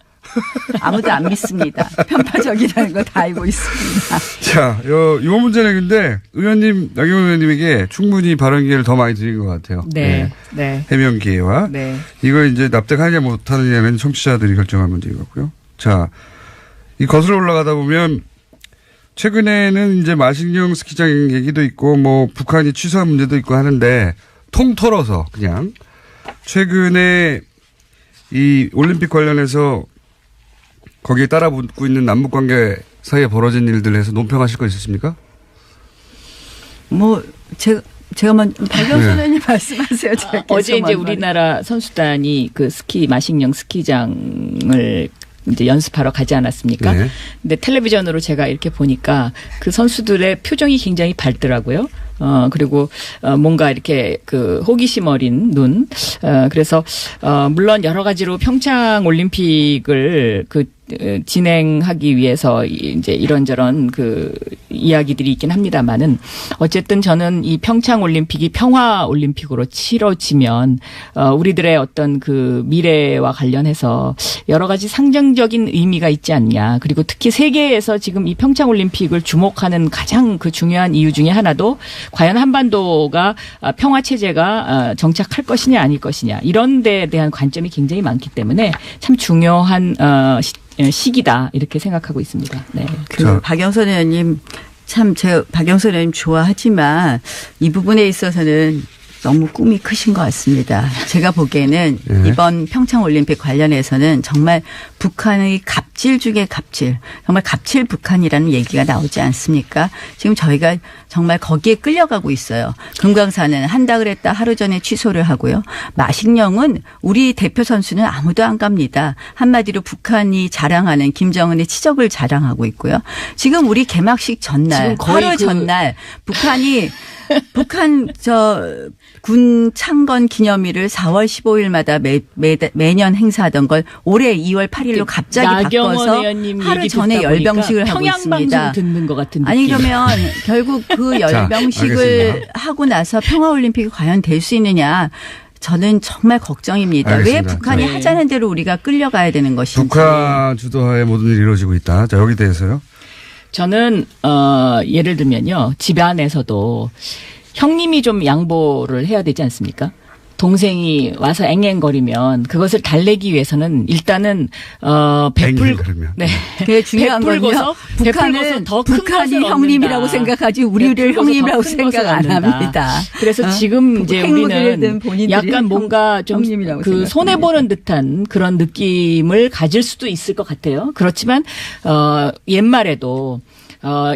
아무도 안 믿습니다. 편파적이라는 거 다 알고 있습니다. 자, 요 문제는 근데 의원님, 나경원 의원님에게 충분히 발언 기회를 더 많이 드린 것 같아요. 네. 네. 해명 기회와. 네. 이거 이제 납득하느냐 못하느냐는 청취자들이 결정할 문제인 거고요. 자, 이 거슬러 올라가다 보면 최근에는 이제 마식령 스키장 얘기도 있고 뭐 북한이 취소한 문제도 있고 하는데 통털어서 그냥 최근에 이 올림픽 관련해서 거기에 따라 붙고 있는 남북 관계 사이에 벌어진 일들에 대해서 논평하실 거 있으십니까? 뭐 제가 먼저 박영선 의원님 말씀하세요. 제가 어제 이제 우리나라 선수단이 그 스키 마식령 스키장을 이제 연습하러 가지 않았습니까? 네. 근데 텔레비전으로 제가 이렇게 보니까 그 선수들의 표정이 굉장히 밝더라고요. 그리고 뭔가 이렇게 그 호기심 어린 눈. 그래서 물론 여러 가지로 평창 올림픽을 진행하기 위해서 이제 이런저런 그 이야기들이 있긴 합니다만은 어쨌든 저는 이 평창 올림픽이 평화 올림픽으로 치러지면 우리들의 어떤 그 미래와 관련해서 여러 가지 상징적인 의미가 있지 않냐. 그리고 특히 세계에서 지금 이 평창 올림픽을 주목하는 가장 그 중요한 이유 중에 하나도 과연 한반도가 평화 체제가 정착할 것이냐 아닐 것이냐 이런 데에 대한 관점이 굉장히 많기 때문에 참 중요한 시기다 이렇게 생각하고 있습니다. 네. 박영선 의원님 참 제가 박영선 의원님 좋아하지만 이 부분에 있어서는 너무 꿈이 크신 것 같습니다. 제가 보기에는 이번 평창올림픽 관련해서는 정말 북한의 갑질 중에 갑질, 정말 갑질 북한이라는 얘기가 나오지 않습니까? 지금 저희가 정말 거기에 끌려가고 있어요. 금강산은 한다 그랬다 하루 전에 취소를 하고요. 마식령은 우리 대표 선수는 아무도 안 갑니다. 한마디로 북한이 자랑하는 김정은의 치적을 자랑하고 있고요. 지금 우리 개막식 전날, 하루 전날 북한이 북한 군 창건 기념일을 4월 15일마다 매년 행사하던 걸 올해 2월 8일로 갑자기 바꿔서 하루 전에 열병식을 하고 있습니다. 평양방송 듣는 것 같은 느낌. 아니 그러면 결국 그 열병식을 하고 나서 평화올림픽이 과연 될 수 있느냐. 저는 정말 걱정입니다. 알겠습니다. 왜 북한이 하자는 대로 우리가 끌려가야 되는 것인지. 북한 주도하에 모든 일이 이루어지고 있다. 자, 여기 대해서요. 저는 예를 들면요. 집안에서도 형님이 좀 양보를 해야 되지 않습니까? 동생이 와서 앵앵거리면 그것을 달래기 위해서는 일단은 네. 그게 중요한 건요. 북한이 형님이라고 생각하지 우리를 형님이라고 생각 안 합니다. 그래서 지금 이제 우리는 약간 뭔가 좀 그 손해 보는 듯한 그런 느낌을 가질 수도 있을 것 같아요. 그렇지만 옛말에도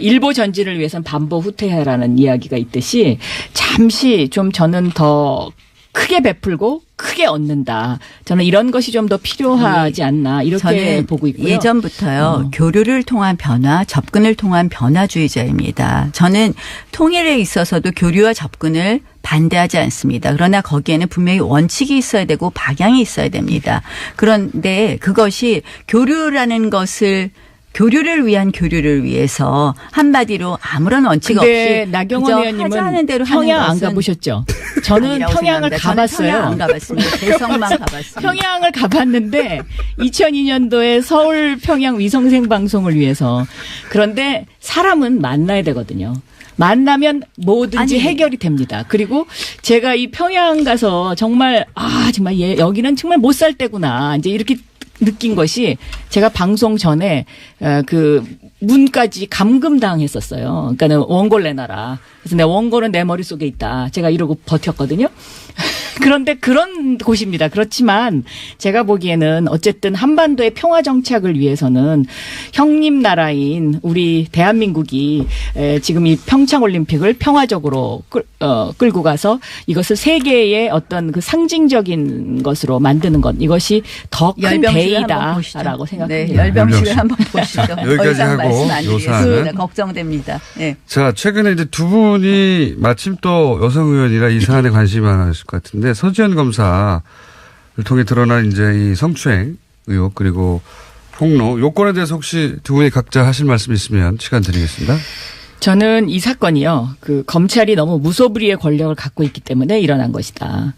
일보 전진을 위해서는 반보 후퇴하라는 이야기가 있듯이 잠시 좀 저는 더 크게 베풀고 크게 얻는다. 저는 이런 것이 좀 더 필요하지 않나 이렇게 보고 있고요. 예전부터요. 교류를 통한 변화, 접근을 통한 변화주의자입니다. 저는 통일에 있어서도 교류와 접근을 반대하지 않습니다. 그러나 거기에는 분명히 원칙이 있어야 되고 방향이 있어야 됩니다. 그런데 그것이 교류를 위한 교류를 위해서 한마디로 아무런 원칙 없이 나경원 의원님은 평양 안 가보셨죠? 저는 평양을 가봤어요. 평양 안 가봤습니다. 대성만 가봤습니다. 평양을 가봤는데 2002년도에 서울 평양 위성생 방송을 위해서. 그런데 사람은 만나야 되거든요. 만나면 뭐든지 해결이 됩니다. 그리고 제가 이 평양 가서 정말 정말 여기는 정말 못 살 때구나. 이제 이렇게 느낀 것이 제가 방송 전에 그 문까지 감금당했었어요. 그러니까 원고를 내놔라. 그래서 내 원고는 내 머릿속에 있다. 제가 이러고 버텼거든요. 그런데 그런 곳입니다. 그렇지만 제가 보기에는 어쨌든 한반도의 평화 정착을 위해서는 형님 나라인 우리 대한민국이 지금 이 평창올림픽을 평화적으로 끌고 가서 이것을 세계의 어떤 그 상징적인 것으로 만드는 것 이것이 더 큰 대의다라고 생각합니다. 네, 열병식을 한번 보시죠. 여기까지 하고 요사는 걱정됩니다. 네. 자, 최근에 이제 두 분이 마침 또 여성 의원이라 이 사안에 관심이 많으실 것 같은데 서지현 검사를 통해 드러난 이제 이 성추행 의혹 그리고 폭로 요건에 대해서 혹시 두 분이 각자 하실 말씀 있으면 시간 드리겠습니다. 저는 이 사건이요, 그 검찰이 너무 무소불위의 권력을 갖고 있기 때문에 일어난 것이다.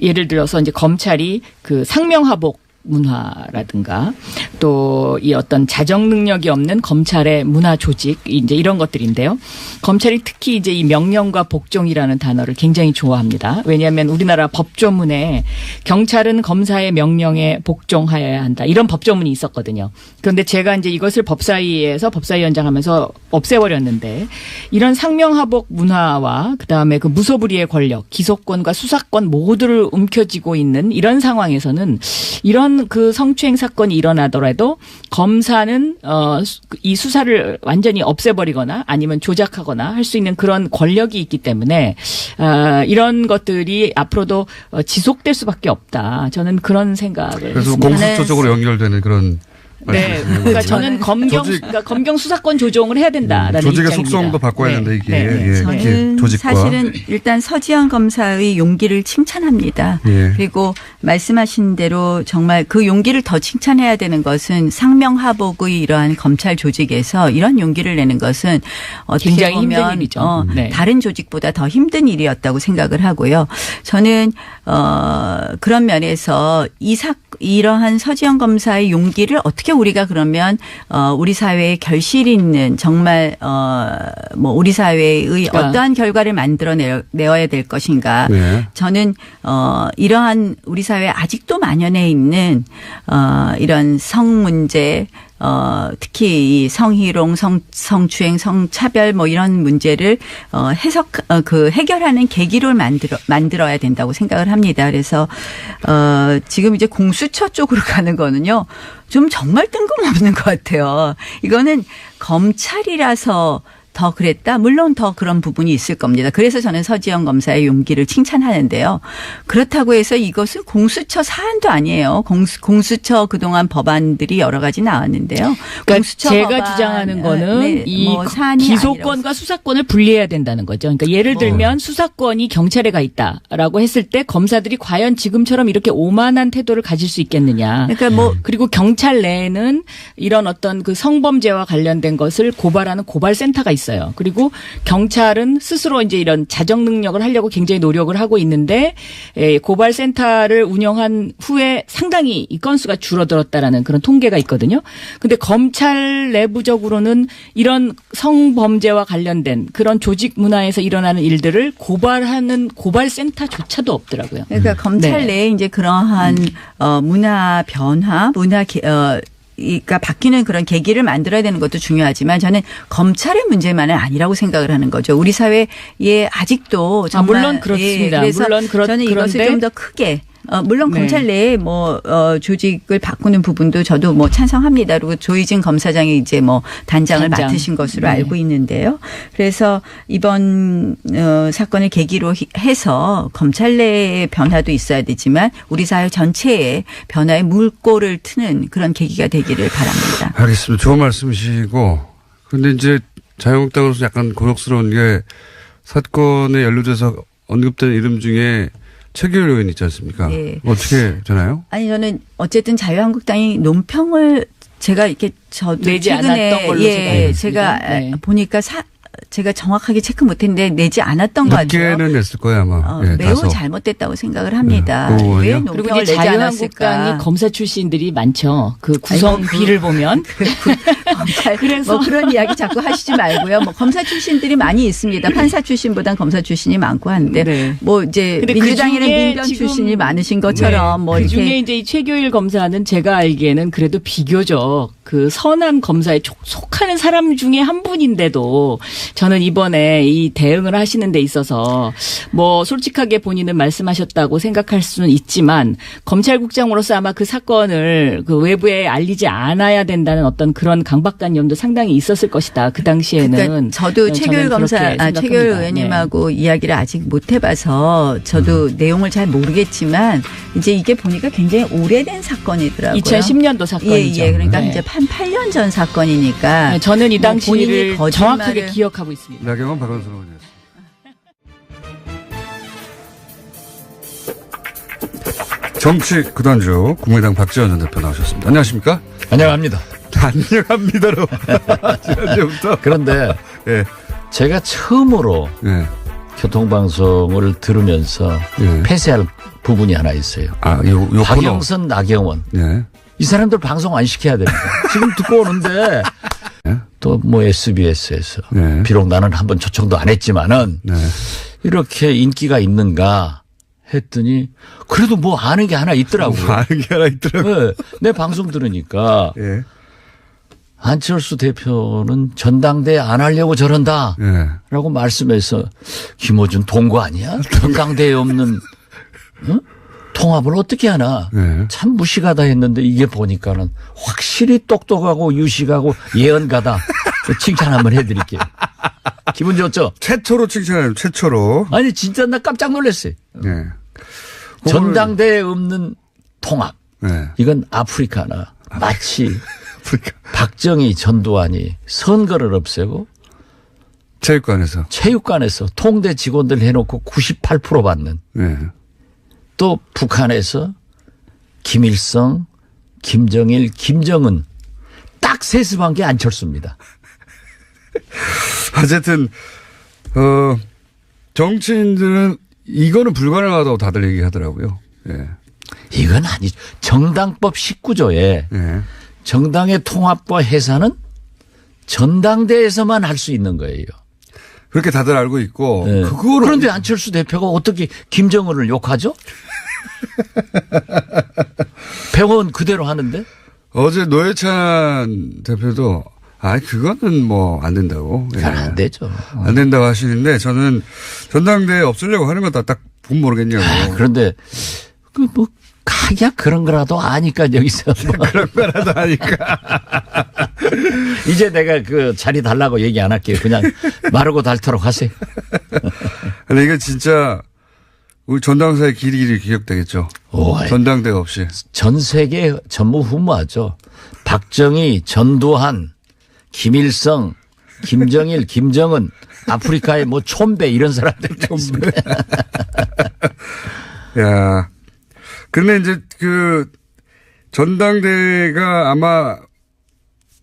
예를 들어서 이제 검찰이 그 상명하복 문화라든가 또 이 어떤 자정 능력이 없는 검찰의 문화 조직 이제 이런 것들인데요. 검찰이 특히 이제 이 명령과 복종이라는 단어를 굉장히 좋아합니다. 왜냐하면 우리나라 법조문에 경찰은 검사의 명령에 복종하여야 한다. 이런 법조문이 있었거든요. 그런데 제가 이제 이것을 법사위에서 법사위원장 하면서 없애버렸는데 이런 상명하복 문화와 그다음에 그 무소불위의 권력, 기소권과 수사권 모두를 움켜쥐고 있는 이런 상황에서는 이런 그 성추행 사건이 일어나더라도 검사는 이 수사를 완전히 없애버리거나 아니면 조작하거나 할 수 있는 그런 권력이 있기 때문에 이런 것들이 앞으로도 지속될 수밖에 없다. 저는 그런 생각을 그래서 했습니다. 공수처적으로 연결되는 그런 네, 그러니까 저는 검경 수사권 조정을 해야 된다라는 조직의 입장입니다. 속성도 바꿔야 된다 이게. 예, 저는 조직과. 사실은 일단 서지현 검사의 용기를 칭찬합니다. 예. 그리고 말씀하신 대로 정말 그 용기를 더 칭찬해야 되는 것은 상명하복의 이러한 검찰 조직에서 이런 용기를 내는 것은 어떻게 굉장히 보면 힘든 일이죠. 네. 다른 조직보다 더 힘든 일이었다고 생각을 하고요. 저는 그런 면에서 이러한 서지현 검사의 용기를 어떻게 우리가 그러면 우리 사회에 결실 있는 정말 뭐 우리 사회의 어떠한 결과를 만들어내어야 될 것인가. 네. 저는 이러한 우리 사회에 아직도 만연해 있는 이런 성 문제 특히 이 성희롱, 성추행, 성차별 뭐 이런 문제를 해결하는 계기로 만들어야 된다고 생각을 합니다. 그래서 지금 이제 공수처 쪽으로 가는 거는요. 좀 정말 뜬금없는 것 같아요. 이거는 검찰이라서 더 그랬다? 물론 더 그런 부분이 있을 겁니다. 그래서 저는 서지현 검사의 용기를 칭찬하는데요. 그렇다고 해서 이것은 공수처 사안도 아니에요. 공수처 그동안 법안들이 여러 가지 나왔는데요. 그러니까 제가 주장하는 거는 이 기소권과 수사권을 분리해야 된다는 거죠. 그러니까 예를 들면 수사권이 경찰에 가 있다라고 했을 때 검사들이 과연 지금처럼 이렇게 오만한 태도를 가질 수 있겠느냐. 그러니까 그리고 경찰 내에는 이런 어떤 그 성범죄와 관련된 것을 고발하는 고발센터가 있어요. 그리고 경찰은 스스로 이제 이런 자정 능력을 하려고 굉장히 노력을 하고 있는데 고발센터를 운영한 후에 상당히 이 건수가 줄어들었다라는 그런 통계가 있거든요. 근데 검찰 내부적으로는 이런 성범죄와 관련된 그런 조직 문화에서 일어나는 일들을 고발하는 고발센터조차도 없더라고요. 그러니까 검찰 내에 이제 그러한 문화 변화, 그러니까 바뀌는 그런 계기를 만들어야 되는 것도 중요하지만 저는 검찰의 문제만은 아니라고 생각을 하는 거죠. 우리 사회에 아직도 정말 물론 그렇습니다. 그래서 물론 저는 이것을 좀 더 크게 물론 검찰 내에 조직을 바꾸는 부분도 저도 뭐 찬성합니다. 그리고 조희진 검사장이 이제 단장을 맡으신 것으로 알고 있는데요. 그래서 이번 사건을 계기로 해서 검찰 내의 변화도 있어야 되지만 우리 사회 전체의 변화의 물꼬를 트는 그런 계기가 되기를 바랍니다. 알겠습니다. 좋은 말씀이시고 그런데 이제 자유한국당으로서 약간 곤혹스러운 게 사건에 연루돼서 언급된 이름 중에 최규일 의원 있지 않습니까? 네. 어떻게 되나요? 아니 저는 어쨌든 자유한국당이 논평을 제가 이렇게 내지 최근에 않았던 걸로 제가 보니까 제가 정확하게 체크 못했는데 내지 않았던 것 같아요. 늦게는 냈을 거예요 아마. 매우 다소. 잘못됐다고 생각을 합니다. 왜 그리고 논평을 이제 내지 않았을까. 자유한국당이 검사 출신들이 많죠. 그 구성비를 보면. 그래서 그런 이야기 자꾸 하시지 말고요. 검사 출신들이 많이 있습니다. 판사 출신보단 검사 출신이 많고 하는데 이제 민주당에는 민변 출신이 많으신 것처럼 그 중에 이제 이 최규일 검사는 제가 알기에는 그래도 비교적 그 선한 검사에 속하는 사람 중에 한 분인데도 저는 이번에 이 대응을 하시는 데 있어서 솔직하게 본인은 말씀하셨다고 생각할 수는 있지만 검찰국장으로서 아마 그 사건을 그 외부에 알리지 않아야 된다는 어떤 그런 강박관념도 상당히 있었을 것이다. 그 당시에는. 그러니까 저도 최규일 최규일 의원님하고 이야기를 아직 못 해봐서 저도 내용을 잘 모르겠지만 이제 이게 보니까 굉장히 오래된 사건이더라고요. 2010년도 사건이죠. 예. 그러니까 이제 한 8년 전 사건이니까. 저는 이 당시를 정확하게 기억하고 있습니다. 나경원 박원순 의원이었습니다. 정치 구단주 국민의당 박지원 전 대표 나오셨습니다. 안녕하십니까? 안녕합니다. 안녕합니다로. 지난주부터. 그런데 제가 처음으로 교통방송을 들으면서 폐쇄할 부분이 하나 있어요. 요 박영선, 나경원. 네. 이 사람들 방송 안 시켜야 됩니다. 지금 듣고 오는데 네. 또 뭐 SBS에서 네. 비록 나는 한번 초청도 안 했지만은 네. 이렇게 인기가 있는가 했더니 그래도 뭐 아는 게 하나 있더라고요. 아는 게 하나 있더라고요. 네. 내 방송 들으니까 예. 안철수 대표는 전당대회 안 하려고 저런다. 예. 라고 말씀해서 김어준 동거 아니야? 전당대회 없는 응? 통합을 어떻게 하나. 네. 참 무식하다 했는데 이게 보니까는 확실히 똑똑하고 유식하고 예언가다. 칭찬 한번 해드릴게요. 기분 좋죠? 최초로 칭찬해요. 최초로. 아니 진짜 나 깜짝 놀랐어요. 네. 전당대회 없는 통합. 네. 이건 아프리카나 마치 아프리카. 박정희 전두환이 선거를 없애고 체육관에서 통대 직원들 해놓고 98% 받는 네. 또 북한에서 김일성, 김정일, 김정은 딱 세습한 게 안철수입니다. 어쨌든 정치인들은 이거는 불가능하다고 다들 얘기하더라고요. 예. 이건 아니죠. 정당법 19조에 예. 정당의 통합과 해산은 전당대회에서만 할 수 있는 거예요. 그렇게 다들 알고 있고 네. 그거를 그런데 안철수 대표가 어떻게 김정은을 욕하죠? 100원 그대로 하는데? 어제 노회찬 대표도 그거는 뭐 안 된다고. 예. 잘 안 되죠. 안 된다고 하시는데 저는 전당대회 없으려고 하는 거다 딱 보면 모르겠냐고. 그런데 뭐 가야 그런 거라도 아니까 여기서 뭐. 그런 거라도 아니까. 이제 내가 그 자리 달라고 얘기 안 할게요. 그냥 마르고 닳도록 하세요. 근데 이거 진짜 우리 전당사의 길이 기억되겠죠. 전당대회 없이. 전 세계 전무후무하죠. 박정희, 전두환, 김일성, 김정일, 김정은, 아프리카의 뭐 촌배 이런 사람들. 촌배. 야. 근데 이제 그 전당대회가 아마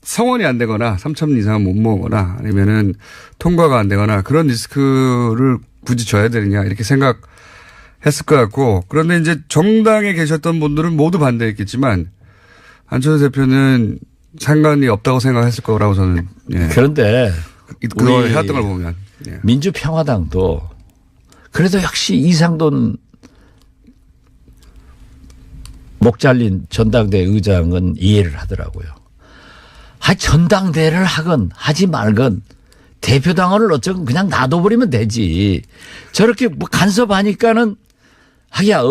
성원이 안 되거나 3,000 이상 못 모으거나 아니면은 통과가 안 되거나 그런 리스크를 굳이 져야 되느냐 이렇게 생각했을 것 같고 그런데 이제 정당에 계셨던 분들은 모두 반대했겠지만 안철수 대표는 상관이 없다고 생각했을 거라고 저는. 예. 그런데 그걸 해왔던 걸 보면. 예. 민주평화당도 그래도 역시 이상돈 목 잘린 전당대회 의장은 이해를 하더라고요. 전당대회를 하건 하지 말건 대표당원을 어쩌건 그냥 놔둬버리면 되지. 저렇게 뭐 간섭하니까는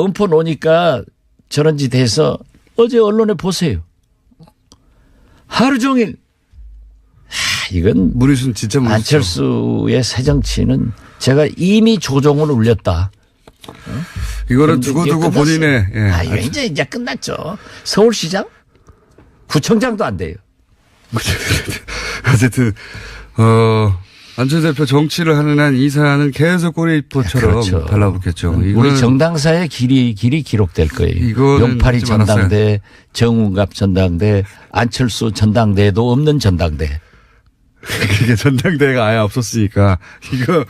음포 놓으니까 저런 짓 해서 어제 언론에 보세요. 하루 종일. 이건 무리순 진짜 무리수. 안철수의 새 정치는 제가 이미 조종을 울렸다. 이거는 두고두고 본인의. 예. 이제 끝났죠. 서울시장? 구청장도 안 돼요. 어쨌든 안철수 대표 정치를 하는 한 이 사안은 계속 꼬리포처럼 그렇죠. 달라붙겠죠. 우리 정당사의 길이 기록될 거예요. 용팔이 전당대, 정운갑 전당대, 안철수 전당대도 없는 전당대. 그게 전당대회가 아예 없었으니까 이거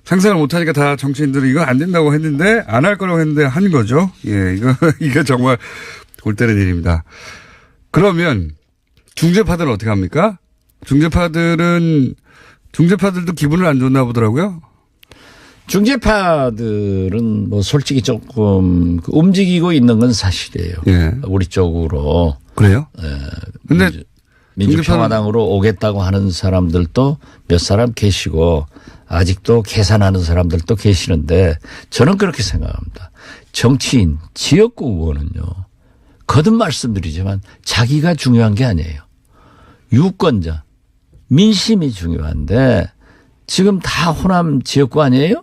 상상을 못하니까 다 정치인들은 이거 안 된다고 했는데 안 할 거라고 했는데 한 거죠. 예, 이거 정말 골 때리는 일입니다. 그러면 중재파들은 어떻게 합니까? 중재파들도 기분을 안 좋나 보더라고요. 중재파들은 뭐 솔직히 조금 움직이고 있는 건 사실이에요. 예. 우리 쪽으로. 그래요? 예. 근데 민주평화당으로 오겠다고 하는 사람들도 몇 사람 계시고 아직도 계산하는 사람들도 계시는데 저는 그렇게 생각합니다. 정치인, 지역구 의원은요. 거듭 말씀드리지만 자기가 중요한 게 아니에요. 유권자, 민심이 중요한데 지금 다 호남 지역구 아니에요?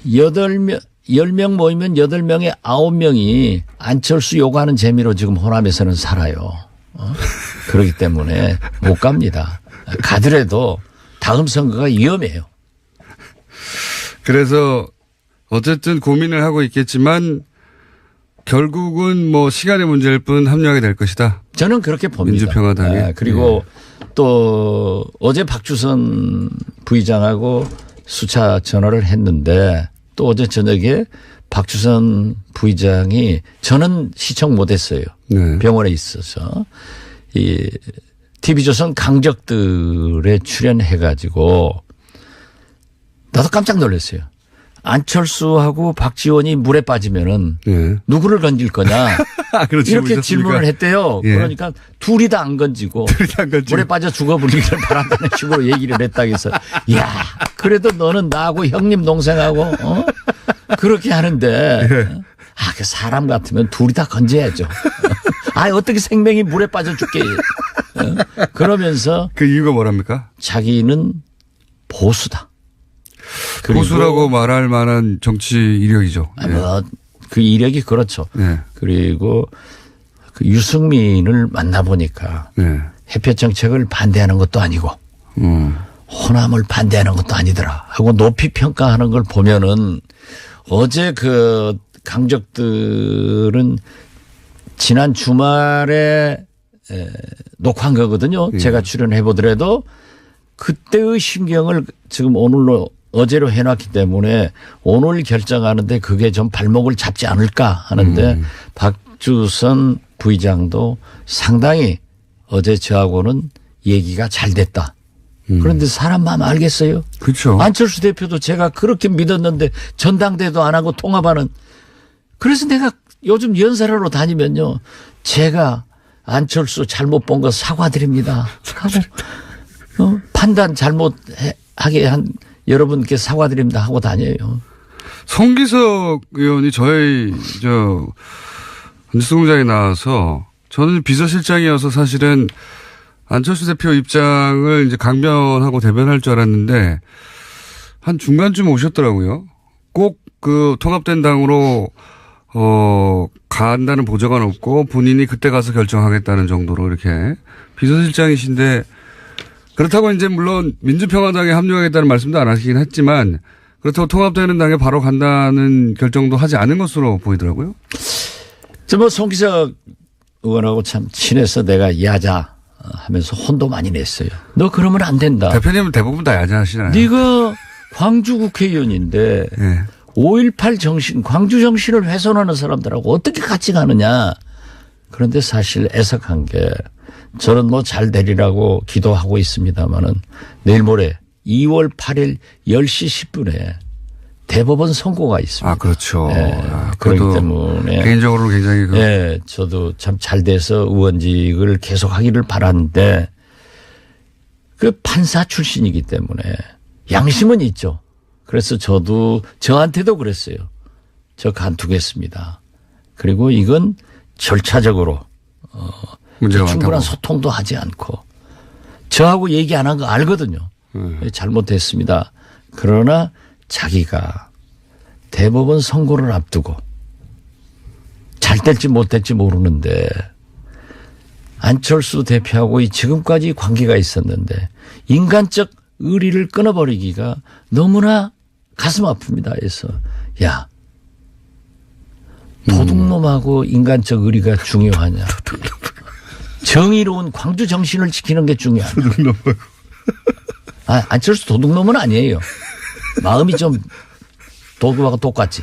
10명 모이면 8명에 9명이 안철수 요구하는 재미로 지금 호남에서는 살아요. 그렇기 때문에 못 갑니다. 가더라도 다음 선거가 위험해요. 그래서 어쨌든 고민을 하고 있겠지만 결국은 뭐 시간의 문제일 뿐 합류하게 될 것이다. 저는 그렇게 봅니다. 민주평화당이. 그리고 또 어제 박주선 부의장하고 수차 전화를 했는데 또 어제 저녁에 박주선 부의장이 저는 시청 못했어요. 네. 병원에 있어서 이 TV조선 강적들에 출연해가지고 나도 깜짝 놀랐어요. 안철수하고 박지원이 물에 빠지면은 예. 누구를 건질 거냐 그렇죠. 이렇게 보셨습니까? 질문을 했대요. 예. 그러니까 둘이 다 안 건지고 물에 빠져 죽어버리기를 바란다는 식으로 얘기를 했다고 해서 야 그래도 너는 나하고 형님 동생하고 그렇게 하는데 그 사람 같으면 둘이 다 건져야죠. 어떻게 생명이 물에 빠져 죽게 그러면서 그 이유가 뭐랍니까? 자기는 보수다. 보수라고 말할 만한 정치 이력이죠. 그 이력이 그렇죠. 네. 그리고 그 유승민을 만나보니까 네. 햇볕 정책을 반대하는 것도 아니고 호남을 반대하는 것도 아니더라 하고 높이 평가하는 걸 보면은 어제 그 강적들은 지난 주말에 녹화한 거거든요. 예. 제가 출연해 보더라도 그때의 심경을 지금 오늘로 어제로 해놨기 때문에 오늘 결정하는데 그게 좀 발목을 잡지 않을까 하는데 박주선 부의장도 상당히 어제 저하고는 얘기가 잘 됐다. 그런데 사람 마음 알겠어요? 그렇죠. 안철수 대표도 제가 그렇게 믿었는데 전당대도 안 하고 통합하는. 그래서 내가 요즘 연설하러 다니면요. 제가 안철수 잘못 본 거 사과드립니다. 하고 판단 잘못하게 한 여러분께 사과드립니다 하고 다녀요. 송기석 의원이 저희 뉴스공장에 나와서 저는 비서실장이어서 사실은 안철수 대표 입장을 이제 강변하고 대변할 줄 알았는데 한 중간쯤 오셨더라고요. 꼭 그 통합된 당으로 간다는 보장은 없고 본인이 그때 가서 결정하겠다는 정도로 이렇게 비서실장이신데 그렇다고 이제 물론 민주평화당에 합류하겠다는 말씀도 안 하시긴 했지만 그렇다고 통합되는 당에 바로 간다는 결정도 하지 않은 것으로 보이더라고요. 송기석 의원하고 참 친해서 내가 야자 하면서 혼도 많이 냈어요. 너 그러면 안 된다. 대표님은 대부분 다 야자하시나요? 네가 광주 국회의원인데 네. 5.18 정신, 광주 정신을 훼손하는 사람들하고 어떻게 같이 가느냐. 그런데 사실 애석한 게 저는 뭐 잘 되리라고 기도하고 있습니다마는 내일 모레 2월 8일 10시 10분에 대법원 선고가 있습니다. 그렇죠. 네, 그렇기 때문에 개인적으로 굉장히 네, 저도 참 잘 돼서 의원직을 계속 하기를 바라는데 그 판사 출신이기 때문에 양심은 있죠. 그래서 저도 저한테도 그랬어요. 저 간투겠습니다. 그리고 이건 절차적으로 문제가 충분한 많다고. 소통도 하지 않고 저하고 얘기 안 한 거 알거든요. 잘못했습니다. 그러나 자기가 대법원 선고를 앞두고 잘 될지 못 될지 모르는데 안철수 대표하고 지금까지 관계가 있었는데 인간적 의리를 끊어버리기가 너무나 가슴 아픕니다. 해서 야 도둑놈하고 인간적 의리가 중요하냐. 정의로운 광주 정신을 지키는 게 중요하냐. 도둑놈하고. 안철수 도둑놈은 아니에요. 마음이 좀 도둑하고 똑같지.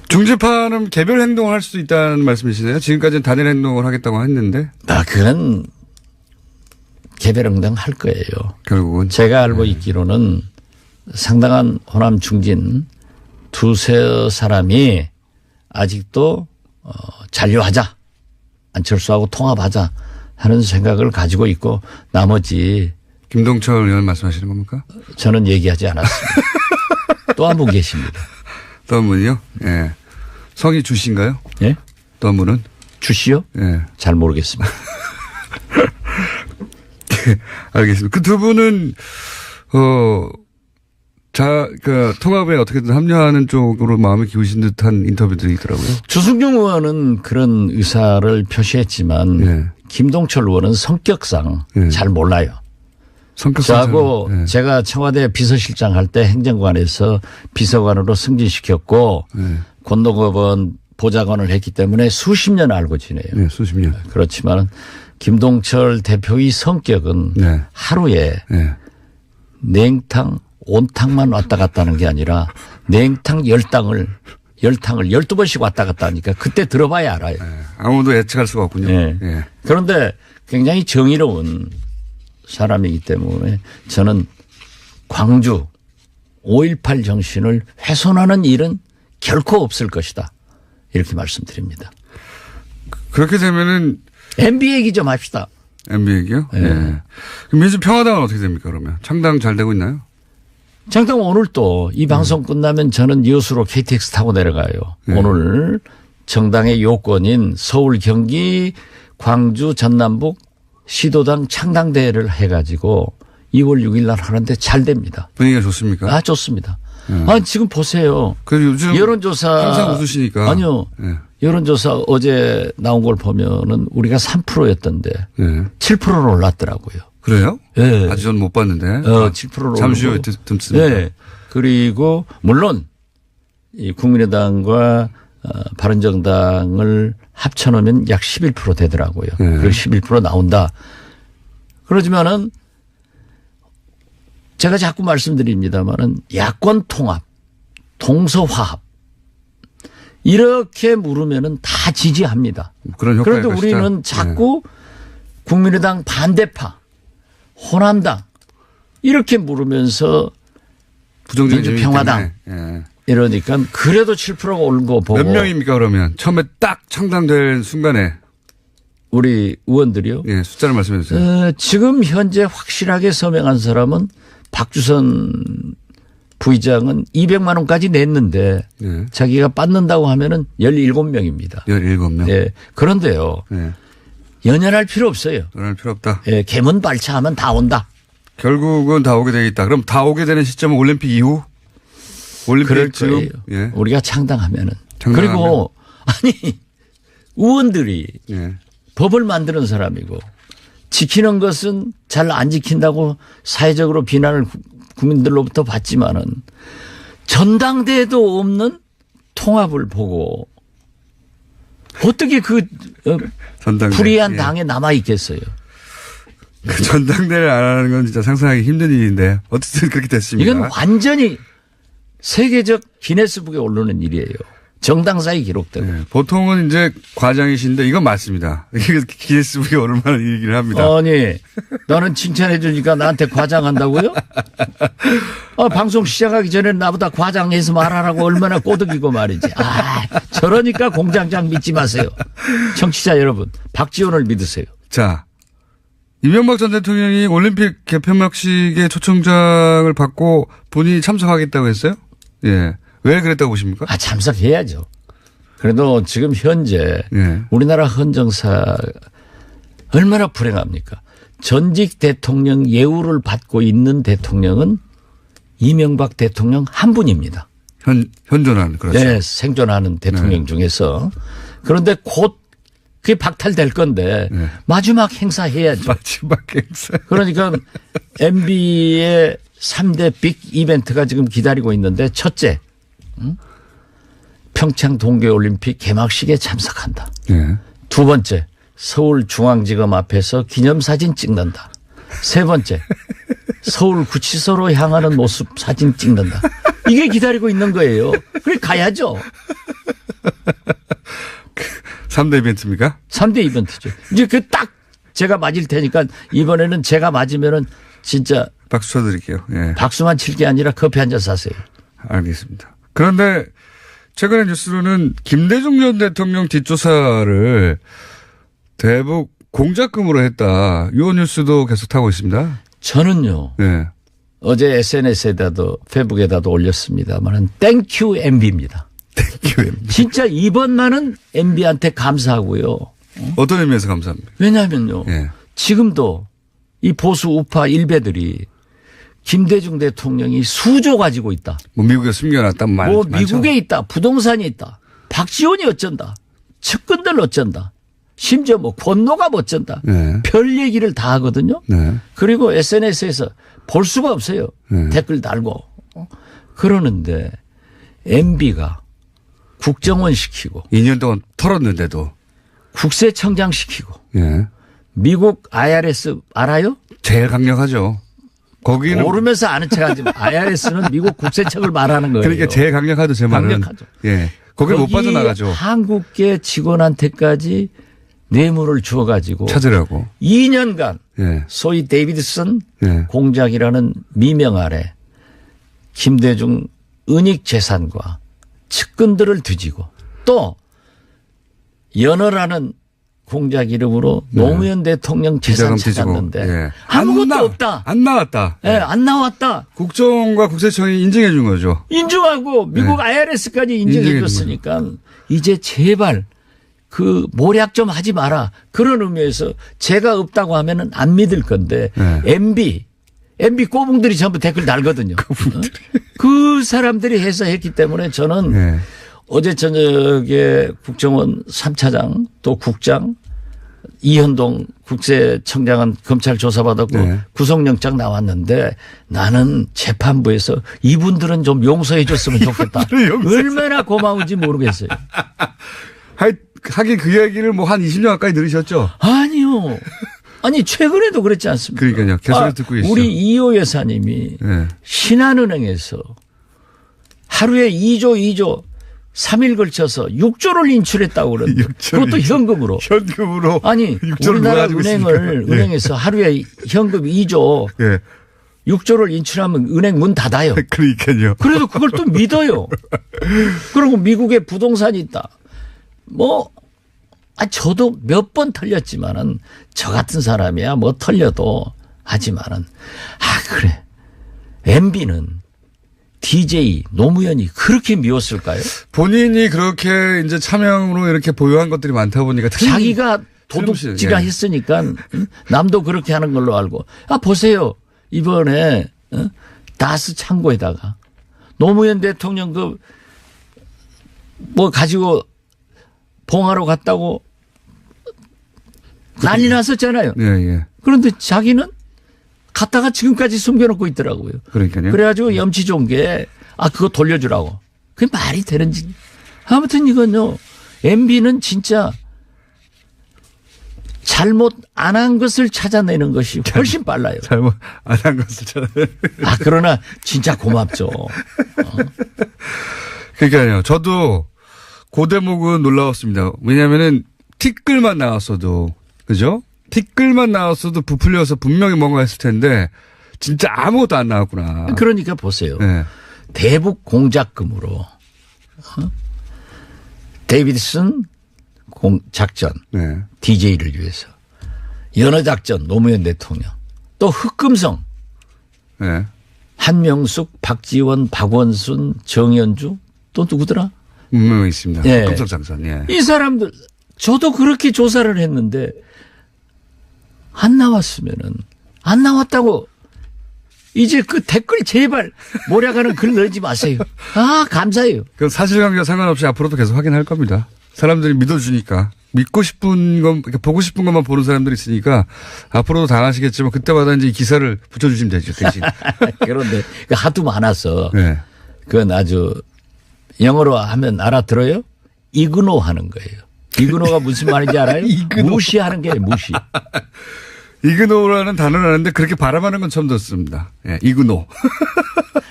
중재파는 개별 행동을 할 수도 있다는 말씀이시네요. 지금까지는 단일 행동을 하겠다고 했는데. 그건 개별 행동 할 거예요. 결국은. 제가 알고 있기로는 상당한 호남 중진 두세 사람이 아직도 잔류하자. 안철수하고 통합하자 하는 생각을 가지고 있고 나머지. 김동철 의원 말씀하시는 겁니까? 저는 얘기하지 않았습니다. 또 한 분 계십니다. 또 한 분이요? 예. 성이 주씨인가요? 예? 또 한 분은? 주씨요? 예. 잘 모르겠습니다. 알겠습니다. 그 두 분은, 통합에 어떻게든 합류하는 쪽으로 마음을 기우신 듯한 인터뷰들이 있더라고요. 주승용 의원은 그런 의사를 표시했지만 예. 김동철 의원은 성격상 예. 잘 몰라요. 저하고 예. 제가 청와대 비서실장 할 때 행정관에서 비서관으로 승진시켰고 권노법원 보좌관을 했기 때문에 수십 년 알고 지내요. 네, 수십 년. 그렇지만 김동철 대표의 성격은 네. 하루에 네. 냉탕 온탕만 왔다 갔다 하는 게 아니라 냉탕 열탕을 12번씩 왔다 갔다 하니까 그때 들어봐야 알아요. 네. 아무도 예측할 수가 없군요. 네. 예. 그런데 굉장히 정의로운 사람이기 때문에 저는 광주 5.18 정신을 훼손하는 일은 결코 없을 것이다. 이렇게 말씀드립니다. 그렇게 되면은 MB 얘기 좀 합시다. MB 얘기요? 네. 예. 그럼 민주평화당은 어떻게 됩니까, 그러면? 창당 잘 되고 있나요? 장당 오늘 또 이 방송 끝나면 저는 여수로 KTX 타고 내려가요. 네. 오늘 정당의 요건인 서울, 경기, 광주, 전남북 시도당 창당대회를 해가지고 2월 6일 날 하는데 잘 됩니다. 분위기가 좋습니까? 아, 좋습니다. 아, 지금 보세요. 그 요즘 여론조사. 항상 웃으시니까. 아니요. 예. 여론조사 어제 나온 걸 보면은 우리가 3%였던데 예. 7%로 올랐더라고요. 그래요? 예. 아직 전 못 봤는데. 7%로 잠시 후에 오르고. 듬습니다. 네. 그리고 물론 이 국민의당과 바른정당을 합쳐놓으면 약 11% 되더라고요. 네. 그리고 11% 나온다. 그러지만은 제가 자꾸 말씀드립니다만은 야권 통합, 동서화합 이렇게 물으면은 다 지지합니다. 그런 효과가 그런데 있을 것이다. 우리는 자꾸 국민의당 반대파, 호남당 이렇게 물으면서 부정적인 민주평화당 예. 이러니까 그래도 7%가 오른 거 보고 몇 명입니까, 그러면? 처음에 딱 창당된 순간에. 우리 의원들이요. 예, 숫자를 말씀해 주세요. 지금 현재 확실하게 서명한 사람은 박주선 부의장은 200만 원까지 냈는데 예. 자기가 받는다고 하면은 17명입니다. 17명. 예. 그런데요. 예. 연연할 필요 없어요. 연할 필요 없다. 예. 개문 발차하면 다 온다. 결국은 다 오게 되겠다. 그럼 다 오게 되는 시점은 올림픽 이후? 올림픽 그럴 즈음? 거예요. 예. 우리가 창당하면은. 창당하면. 그리고 아니 의원들이 예. 법을 만드는 사람이고 지키는 것은 잘 안 지킨다고 사회적으로 비난을 국민들로부터 받지만은 전당대회도 없는 통합을 보고 어떻게 그 전당대회. 불의한 예. 당에 남아 있겠어요. 그 전당대회를 안 하는 건 진짜 상상하기 힘든 일인데 어쨌든 그렇게 됐습니다. 이건 완전히 세계적 기네스북에 오르는 일이에요. 정당사에 기록되고. 예. 보통은 이제 과장이신데 이건 맞습니다. 이게 기네스북에 오를 만한 얘기를 합니다. 아니, 나는 칭찬해 주니까 나한테 과장한다고요? 방송 시작하기 전에 나보다 과장해서 말하라고 얼마나 꼬드기고 말이지. 저러니까 공장장 믿지 마세요. 청취자 여러분, 박지원을 믿으세요. 자, 이명박 전 대통령이 올림픽 개편막식에 초청장을 받고 본인이 참석하겠다고 했어요? 예. 왜 그랬다고 보십니까? 참석해야죠. 그래도 지금 현재 예. 우리나라 헌정사 얼마나 불행합니까? 전직 대통령 예우를 받고 있는 대통령은 이명박 대통령 한 분입니다. 현존하는, 그렇죠. 네, 생존하는 대통령 중에서. 그런데 곧 그게 박탈될 건데 네. 마지막 행사 해야죠. 마지막 행사. 그러니까 MB의 3대 빅 이벤트가 지금 기다리고 있는데 첫째, 평창 동계올림픽 개막식에 참석한다. 예. 두 번째, 서울중앙지검 앞에서 기념사진 찍는다. 세 번째, 서울구치소로 향하는 모습 사진 찍는다. 이게 기다리고 있는 거예요. 그래 가야죠. 3대 이벤트입니까? 3대 이벤트죠. 이제 그 딱 제가 맞을 테니까 이번에는 제가 맞으면은 진짜 박수 쳐드릴게요. 예. 박수만 칠 게 아니라 커피 한 잔 사세요. 알겠습니다. 그런데 최근의 뉴스로는 김대중 전 대통령 뒷조사를 대북 공작금으로 했다. 이 뉴스도 계속 타고 있습니다. 저는요. 예. 어제 SNS에다도 페북에다도 올렸습니다만 땡큐 MB입니다. 땡큐. 진짜 이번만은 MB한테 감사하고요. 어떤 의미에서 감사합니다. 왜냐하면요. 예. 지금도 이 보수 우파 일베들이 김대중 대통령이 수조 가지고 있다. 뭐 미국에 숨겨놨다. 뭐 많죠. 미국에 있다. 부동산이 있다. 박지원이 어쩐다. 측근들 어쩐다. 심지어 뭐 권노가 어쩐다. 네. 별 얘기를 다 하거든요. 네. 그리고 SNS에서 볼 수가 없어요. 네. 댓글 달고. 그러는데 MB가 국정원 시키고 2년 동안 털었는데도. 국세청장 시키고 예. 미국 IRS 알아요? 제일 강력하죠. 거기는 모르면서 아는 척하지 마. IRS는 미국 국세청을 말하는 거예요. 그러니까 제일 강력하죠, 제 말은. 강력하죠. 예. 거기 못 빠져나가죠. 한국계 직원한테까지 뇌물을 주어가지고 찾으라고. 2년간 예. 소위 데이비드슨 예. 공작이라는 미명 아래 김대중 은닉 재산과 측근들을 뒤지고 또 연어라는 공작 이름으로 노무현 대통령 재산 찾았는데 예. 아무것도 없다. 안 나왔다. 예, 안 나왔다. 국정과 국세청이 인정해 준 거죠. 인정하고 미국 IRS까지 인정해 줬으니까 이제 제발 그 모략 좀 하지 마라. 그런 의미에서 제가 없다고 하면은 안 믿을 건데 MB 꼬붕들이 전부 댓글 달거든요. 그 사람들이 해서 했기 때문에 저는 어제 저녁에 국정원 3차장 또 국장 이현동 국세청장은 검찰 조사받았고 구속영장 나왔는데 나는 재판부에서 이분들은 좀 용서해 줬으면 좋겠다. 얼마나 고마운지 모르겠어요. 하긴 그 얘기를 뭐 한 20년 가까이 들으셨죠? 아니요. 아니 최근에도 그랬지 않습니까? 그러니까요. 계속 듣고 계시죠. 우리 이호 여사님이 신한은행에서 하루에 2조 3일 걸쳐서 6조를 인출했다고 그러는데 그것도 현금으로. 현금으로. 아니 우리나라 은행에서 하루에 현금 2조 6조를 인출하면 은행 문 닫아요. 그러니까요. 그래도 그걸 또 믿어요. 그리고 미국에 부동산이 있다. 저도 몇 번 털렸지만은 저 같은 사람이야 뭐 털려도 하지만은 그래. MB는 DJ 노무현이 그렇게 미웠을까요? 본인이 그렇게 이제 차명으로 이렇게 보유한 것들이 많다 보니까 자기가 도둑질을 했으니까 남도 그렇게 하는 걸로 알고 보세요. 이번에 다스 창고에다가 노무현 대통령 가지고 봉하러 갔다고 난리 났었잖아요. 그런데 자기는 갔다가 지금까지 숨겨놓고 있더라고요. 그러니까요. 그래가지고 염치 좋은 게 그거 돌려주라고. 그게 말이 되는지. 아무튼 이건요. MB는 진짜 잘못 안 한 것을 찾아내는 것이 훨씬 빨라요. 잘못 안 한 것을 찾아내는. 그러나 진짜 고맙죠. 그러니까요. 저도 그 대목은 놀라웠습니다. 왜냐하면은 티끌만 나왔어도 그죠? 티끌만 나왔어도 부풀려서 분명히 뭔가 했을 텐데 진짜 아무것도 안 나왔구나. 그러니까 보세요. 대북 공작금으로 데이비드슨 작전 DJ를 위해서 연어작전 노무현 대통령 또 흑금성 한명숙 박지원 박원순 정연주 또 누구더라? 분명히 있습니다. 흑금성 작전. 이 사람들 저도 그렇게 조사를 했는데 안 나왔으면은 안 나왔다고 이제 그 댓글 제발 모략하는 글 넣지 마세요. 감사해요. 그 사실관계와 상관없이 앞으로도 계속 확인할 겁니다. 사람들이 믿어주니까 믿고 싶은 것, 보고 싶은 것만 보는 사람들이 있으니까 앞으로도 당하시겠지만 그때마다 이제 이 기사를 붙여주시면 되죠 대신. 그런데 하도 많아서 그건 아주 영어로 하면 알아들어요? 이그노 하는 거예요. 이그노가 무슨 말인지 알아요? 무시하는 게 무시. 이그노라는 단어를 아는데 그렇게 발음하는 건 처음 듣습니다. 이그노.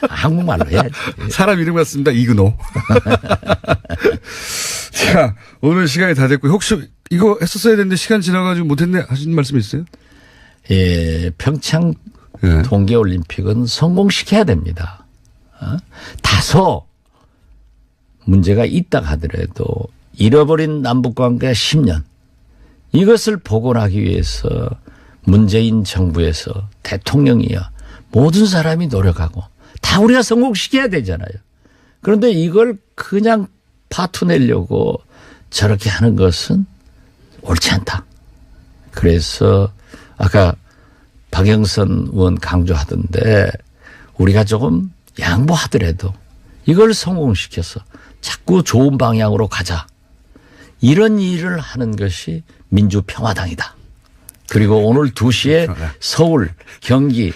한국말로 해야지. 사람 이름 같습니다. 이그노. 자, 오늘 시간이 다 됐고 혹시 이거 했었어야 되는데 시간 지나가지고 못했네 하시는 말씀 있어요? 평창 동계올림픽은 성공시켜야 됩니다. 다소 문제가 있다 하더라도 잃어버린 남북관계 10년 이것을 복원하기 위해서 문재인 정부에서 대통령이야 모든 사람이 노력하고 다 우리가 성공시켜야 되잖아요. 그런데 이걸 그냥 파투내려고 저렇게 하는 것은 옳지 않다. 그래서 아까 박영선 의원 강조하던데 우리가 조금 양보하더라도 이걸 성공시켜서 자꾸 좋은 방향으로 가자. 이런 일을 하는 것이 민주평화당이다. 그리고 오늘 2시에 서울, 경기,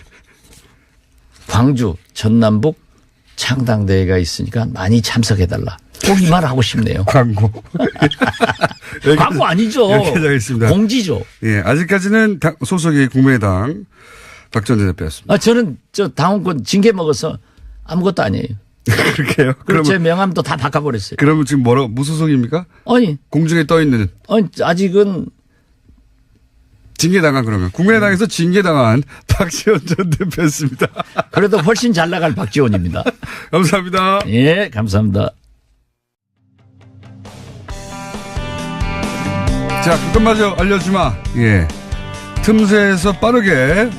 광주, 전남북 창당대회가 있으니까 많이 참석해달라. 꼭 이 말 하고 싶네요. 광고. 광고 아니죠. 여기까지 하겠습니다. 공지죠. 아직까지는 소속이 국민의당 박 전 대표였습니다. 저는 저 당원권 징계 먹어서 아무것도 아니에요. 그렇게요? 그리고 제 명함도 다 바꿔버렸어요. 그러면 지금 무소속입니까? 아니, 공중에 떠 있는. 아직은 징계당한 그러면. 국민의당에서 징계당한 박지원 전 대표였습니다. 그래도 훨씬 잘 나갈 박지원입니다. 감사합니다. 예, 감사합니다. 자, 그것마저 알려주마. 예. 틈새에서 빠르게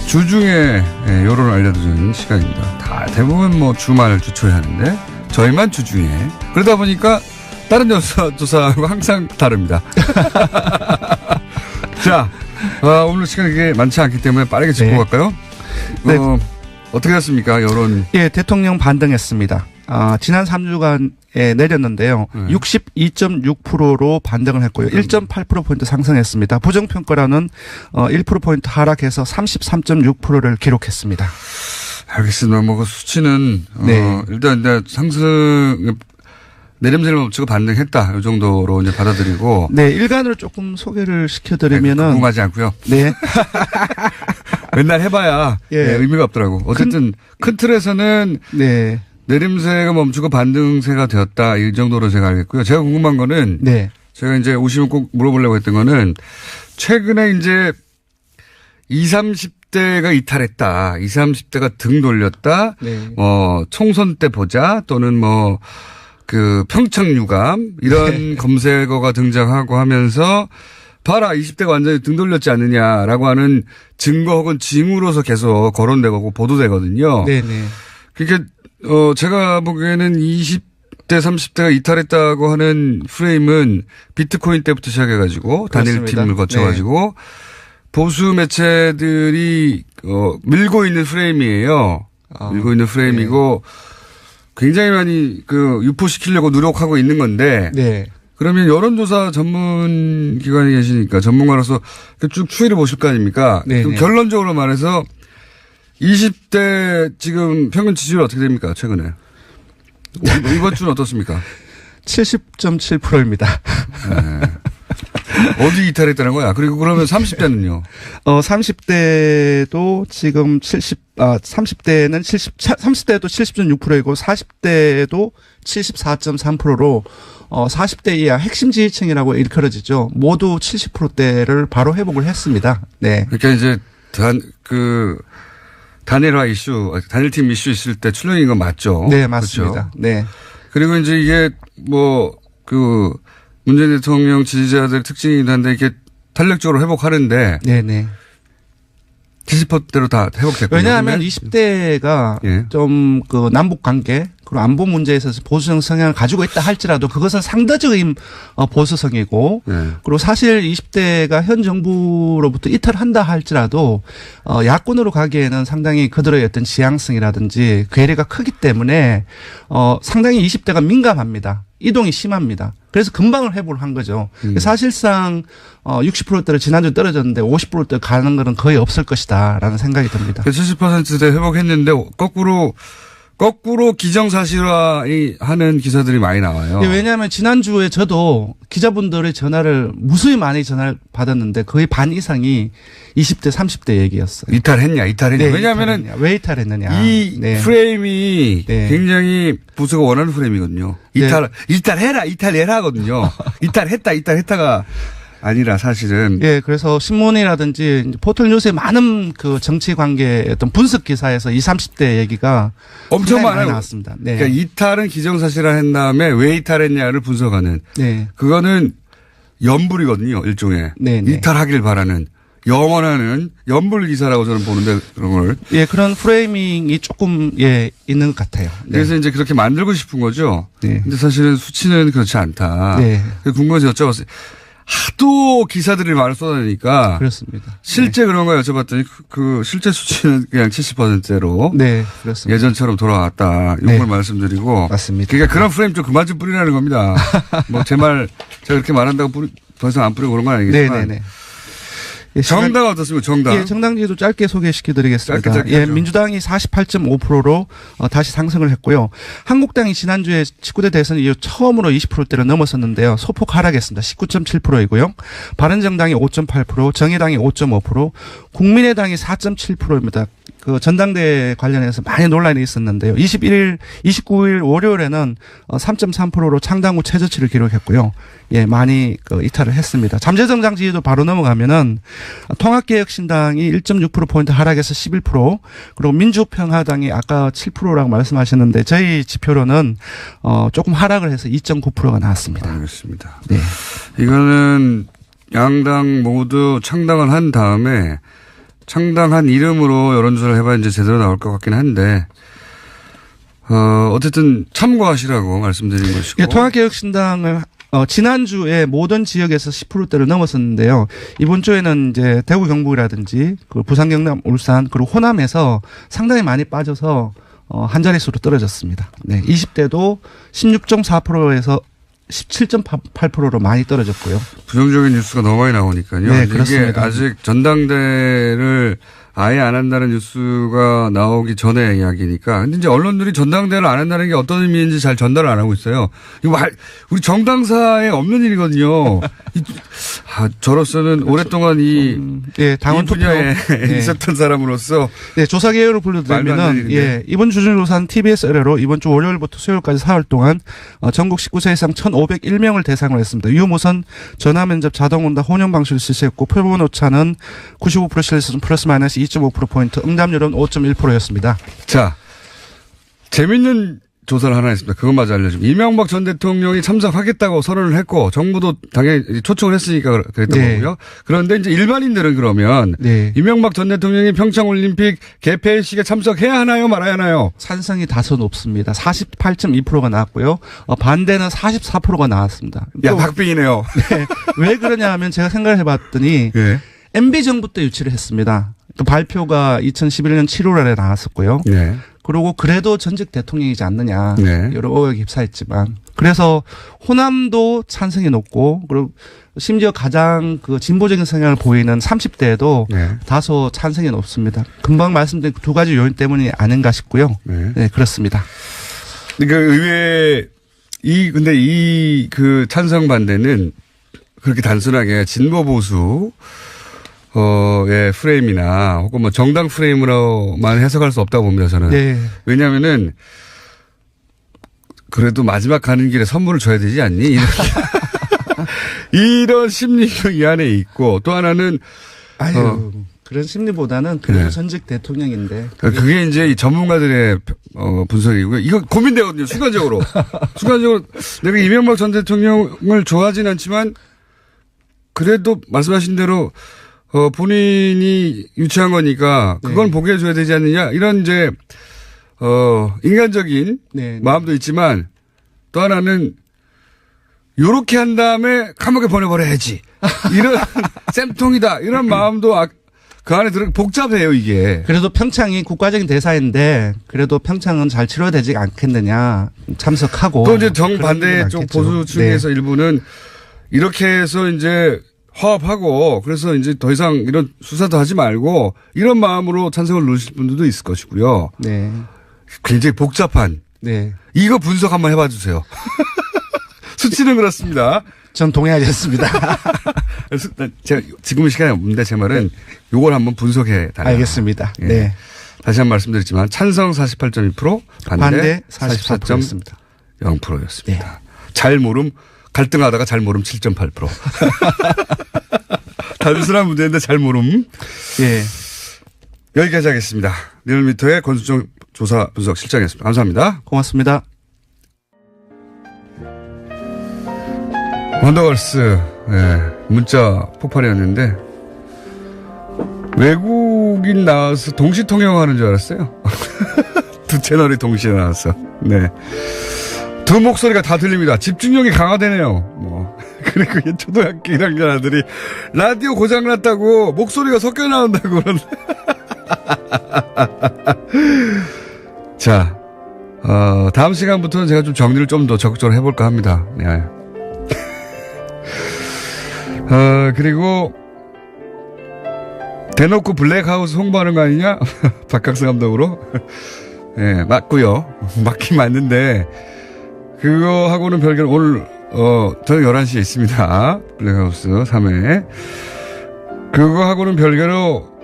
주중에 여론을 알려드리는 시간입니다. 다 대부분 뭐 주말 주초에 하는데 저희만 주중에. 그러다 보니까 다른 조사하고 항상 다릅니다. 자, 오늘 시간이 그게 많지 않기 때문에 빠르게 짚고 네. 갈까요? 네. 어떻게 됐습니까, 여론? 예, 대통령 반등했습니다. 지난 3주간에 내렸는데요. 62.6%로 반등을 했고요. 1.8%포인트 상승했습니다. 부정평가라는 1%포인트 하락해서 33.6%를 기록했습니다. 알겠습니다. 뭐, 그 수치는, 네. 일단 상승, 내림세를 멈추고 반등했다. 이 정도로 이제 받아들이고. 네, 일간으로 조금 소개를 시켜드리면은. 궁금하지 않고요. 네. 맨날 해봐야 예. 의미가 없더라고. 어쨌든 큰 틀에서는 네. 내림세가 멈추고 반등세가 되었다. 이 정도로 제가 알겠고요. 제가 궁금한 거는 네. 제가 이제 오시면 꼭 물어보려고 했던 거는 최근에 이제 20, 30대가 이탈했다. 20, 30대가 등 돌렸다. 네. 총선 때 보자 또는 평창 유감 이런 검색어가 등장하고 하면서 봐라 20대가 완전히 등 돌렸지 않느냐라고 하는 증거 혹은 징후로서 계속 거론되고 보도되거든요. 네네. 그러니까 제가 보기에는 20대 30대가 이탈했다고 하는 프레임은 비트코인 때부터 시작해가지고 단일 팀을 거쳐가지고 네. 보수 매체들이 밀고 있는 프레임이에요. 밀고 있는 프레임이고 네. 굉장히 많이 유포시키려고 노력하고 있는 건데 네. 그러면 여론조사 전문 기관에 계시니까 전문가로서 쭉 추이를 보실 거 아닙니까? 그럼 결론적으로 말해서 20대 지금 평균 지지율 어떻게 됩니까? 최근에. 이번 주는 어떻습니까? 70.7%입니다. 네. 어디 이탈했다는 거야? 그리고 그러면 30대는요? 30대도 지금 30대는 30대도 70.6%이고 40대도 74.3%로 40대 이하 핵심 지지층이라고 일컬어지죠. 모두 70%대를 바로 회복을 했습니다. 네. 그러니까 이제 단일화 이슈, 단일팀 이슈 있을 때 출렁인 건 맞죠? 네, 맞습니다. 그렇죠? 네. 그리고 이제 이게 문재인 대통령 지지자들 특징이긴 한데 이게 탄력적으로 회복하는데. 네네. 70%대로 다 회복됐거든요. 왜냐하면 20대가 예. 좀 남북 관계 그리고 안보 문제에 있어서 보수적 성향을 가지고 있다 할지라도 그것은 상대적인 보수성이고 예. 그리고 사실 20대가 현 정부로부터 이탈한다 할지라도 야권으로 가기에는 상당히 그들의 어떤 지향성이라든지 괴리가 크기 때문에 상당히 20대가 민감합니다. 이동이 심합니다. 그래서 금방을 회복을 한 거죠. 사실상 60%대로 지난주 떨어졌는데 50%대 가는 거는 거의 없을 것이다라는 생각이 듭니다. 70%대 회복했는데 거꾸로 기정사실화하는 기사들이 많이 나와요. 네, 왜냐하면 지난주에 저도 기자분들의 전화를 무수히 많이 전화를 받았는데 거의 반 이상이 20대, 30대 얘기였어요. 이탈했냐. 네, 왜냐하면 왜 이탈했느냐. 이 프레임이 굉장히 보수가 원하는 프레임이거든요. 이탈해라 하거든요. 이탈했다가 아니라 사실은. 예, 그래서 신문이라든지 포털뉴스에 많은 정치 관계 어떤 분석 기사에서 20, 30대 얘기가 엄청 많아요. 나왔습니다. 네. 그러니까 이탈은 기정사실화한 다음에 왜 이탈했냐를 분석하는. 네. 그거는 연불이거든요, 일종의. 네. 이탈하길 바라는. 영원하는 연불 기사라고 저는 보는데 그런 걸. 예, 그런 프레이밍이 조금 있는 것 같아요. 네. 그래서 이제 그렇게 만들고 싶은 거죠. 네. 근데 사실은 수치는 그렇지 않다. 네. 궁금해서 여쭤봤어요. 하도 기사들이 말을 쏟아내니까. 그렇습니다. 실제 그런 거 여쭤봤더니 실제 수치는 그냥 70%대로. 네, 그렇습니다. 예전처럼 돌아왔다. 이걸 말씀드리고. 맞습니다. 그러니까 그런 프레임 좀 그만 좀 뿌리라는 겁니다. 제가 그렇게 말한다고 더 이상 안 뿌리고 그런 건 아니겠지만. 네네네. 정당 어떻습니까? 정당. 예, 정당 지지도 짧게 소개시켜드리겠습니다. 짧게 예, 하죠. 민주당이 48.5%로 다시 상승을 했고요. 한국당이 지난주에 19대 대선 이후 처음으로 20%대를 넘어섰는데요. 소폭 하락했습니다. 19.7%이고요. 바른정당이 5.8%, 정의당이 5.5%, 국민의당이 4.7%입니다. 그 전당대회 관련해서 많이 논란이 있었는데요. 29일 월요일에는 3.3%로 창당 후 최저치를 기록했고요. 예, 많이 이탈을 했습니다. 잠재정당 지지도 바로 넘어가면은 통합개혁신당이 1.6%포인트 하락해서 11%, 그리고 민주평화당이 아까 7%라고 말씀하셨는데 저희 지표로는 조금 하락을 해서 2.9%가 나왔습니다. 알겠습니다. 네. 이거는 양당 모두 창당을 한 다음에 창당한 이름으로 여론조사를 해봐야 이제 제대로 나올 것 같긴 한데, 어쨌든 참고하시라고 말씀드린 것이고. 예, 통합개혁신당을 지난주에 모든 지역에서 10%대를 넘었었는데요. 이번 주에는 이제 대구 경북이라든지 그 부산 경남 울산 그리고 호남에서 상당히 많이 빠져서 한 자릿수로 떨어졌습니다. 네, 20대도 16.4%에서 17.8%로 많이 떨어졌고요. 부정적인 뉴스가 너무 많이 나오니까요. 네, 이게 그렇습니다. 아직 전당대를 아예 안 한다는 뉴스가 나오기 전에 이야기니까. 근데 이제 언론들이 전당대를 안 한다는 게 어떤 의미인지 잘 전달을 안 하고 있어요. 이거 우리 정당사에 없는 일이거든요. 저로서는 오랫동안 당원 이 분야에 투표 있었던 사람으로서 네, 조사 개요를 불러드리면은 이번 주진조사는 TBS 의뢰로 이번 주 월요일부터 수요일까지 4월 동안 전국 19세 이상 1,501명을 대상으로 했습니다. 유무선 전화 면접 자동응답 혼용 방식을 실시했고 표본 오차는 95% 실수 플러스 마이너스 2.5%포인트, 응답률은 5.1%였습니다. 자, 재밌는 조사를 하나 했습니다. 그것마저 알려주면. 이명박 전 대통령이 참석하겠다고 선언을 했고, 정부도 당연히 초청을 했으니까 그랬던 거고요. 그런데 이제 일반인들은 그러면, 이명박 전 대통령이 평창올림픽 개폐식에 참석해야 하나요? 말아야 하나요? 찬성이 다소 높습니다. 48.2%가 나왔고요. 반대는 44%가 나왔습니다. 야, 박빙이네요. 네. 왜 그러냐 하면 제가 생각을 해봤더니, MB정부 때 유치를 했습니다. 그 발표가 2011년 7월에 나왔었고요. 그리고 그래도 전직 대통령이지 않느냐. 여러 의혹이 휩싸였지만. 그래서 호남도 찬성이 높고, 그리고 심지어 가장 그 진보적인 성향을 보이는 30대에도 다소 찬성이 높습니다. 금방 말씀드린 두 가지 요인 때문이 아닌가 싶고요. 네, 그렇습니다. 그러니까 의외에 근데 그 찬성 반대는 그렇게 단순하게 진보 보수 의 프레임이나 혹은 뭐 정당 프레임으로만 해석할 수 없다고 봅니다, 저는. 왜냐면은 그래도 마지막 가는 길에 선물을 줘야 되지 않니? 이런 심리가 이 안에 있고 또 하나는 그런 심리보다는 그래도 전직 대통령인데. 그게 이제 이 전문가들의 분석이고요. 이거 고민되거든요, 순간적으로. 내가 이명박 전 대통령을 좋아하진 않지만 그래도 말씀하신 대로 본인이 유치한 거니까 그건 보게 해줘야 되지 않느냐. 이런 이제, 인간적인 마음도 있지만 또 하나는 요렇게 한 다음에 감옥에 보내버려야지. 이런 쌤통이다. 이런 마음도 그 안에 복잡해요, 이게. 그래도 평창이 국가적인 대사인데 그래도 평창은 잘 치러야 되지 않겠느냐. 참석하고. 또 이제 정반대 쪽 보수층에서 일부는 이렇게 해서 이제 화합하고 그래서 이제 더 이상 이런 수사도 하지 말고 이런 마음으로 찬성을 누르실 분들도 있을 것이고요. 굉장히 복잡한. 이거 분석 한번 해봐 주세요. 수치는 그렇습니다. 전 동의하지 않습니다. 제가 지금은 시간이 없는데 제 말은 요걸 한번 분석해 달라. 알겠습니다. 다시 한 번 말씀드렸지만 찬성 48.2%, 반대 44%였습니다. 0%였습니다. 잘 모름 갈등하다가 잘 모름 7.8%. 단순한 문제인데 잘 모름. 여기까지 하겠습니다. 리얼미터의 권수정 조사 분석 실장이었습니다. 감사합니다. 고맙습니다. 원더걸스 문자 폭발이었는데 외국인 나와서 동시 통역하는 줄 알았어요. 두 채널이 동시에 나왔어. 두 목소리가 다 들립니다. 집중력이 강화되네요. 그리고 초등학교 1학년 아들이 라디오 고장났다고 목소리가 섞여 나온다고 그러는데. 자, 다음 시간부터는 제가 좀 정리를 좀 더 적극적으로 해볼까 합니다. 그리고 대놓고 블랙하우스 홍보하는 거 아니냐? 박학수 감독으로. 네, 맞고요. 맞긴 맞는데 그거하고는 별개로 오늘 저녁 11시에 있습니다. 블랙하우스 3회. 그거하고는 별개로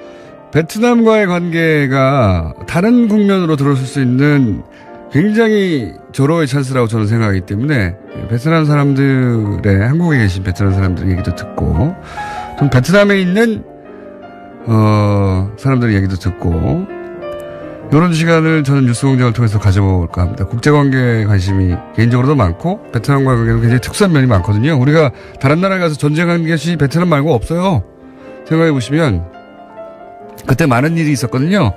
베트남과의 관계가 다른 국면으로 들어설 수 있는 굉장히 절호의 찬스라고 저는 생각하기 때문에 베트남 사람들의 한국에 계신 베트남 사람들 얘기도 듣고 좀 베트남에 있는 사람들 얘기도 듣고 이런 시간을 저는 뉴스공장을 통해서 가져볼까 합니다. 국제관계에 관심이 개인적으로도 많고 베트남과 관계는 굉장히 특수한 면이 많거든요. 우리가 다른 나라에 가서 전쟁한 것이 베트남 말고 없어요. 생각해 보시면 그때 많은 일이 있었거든요.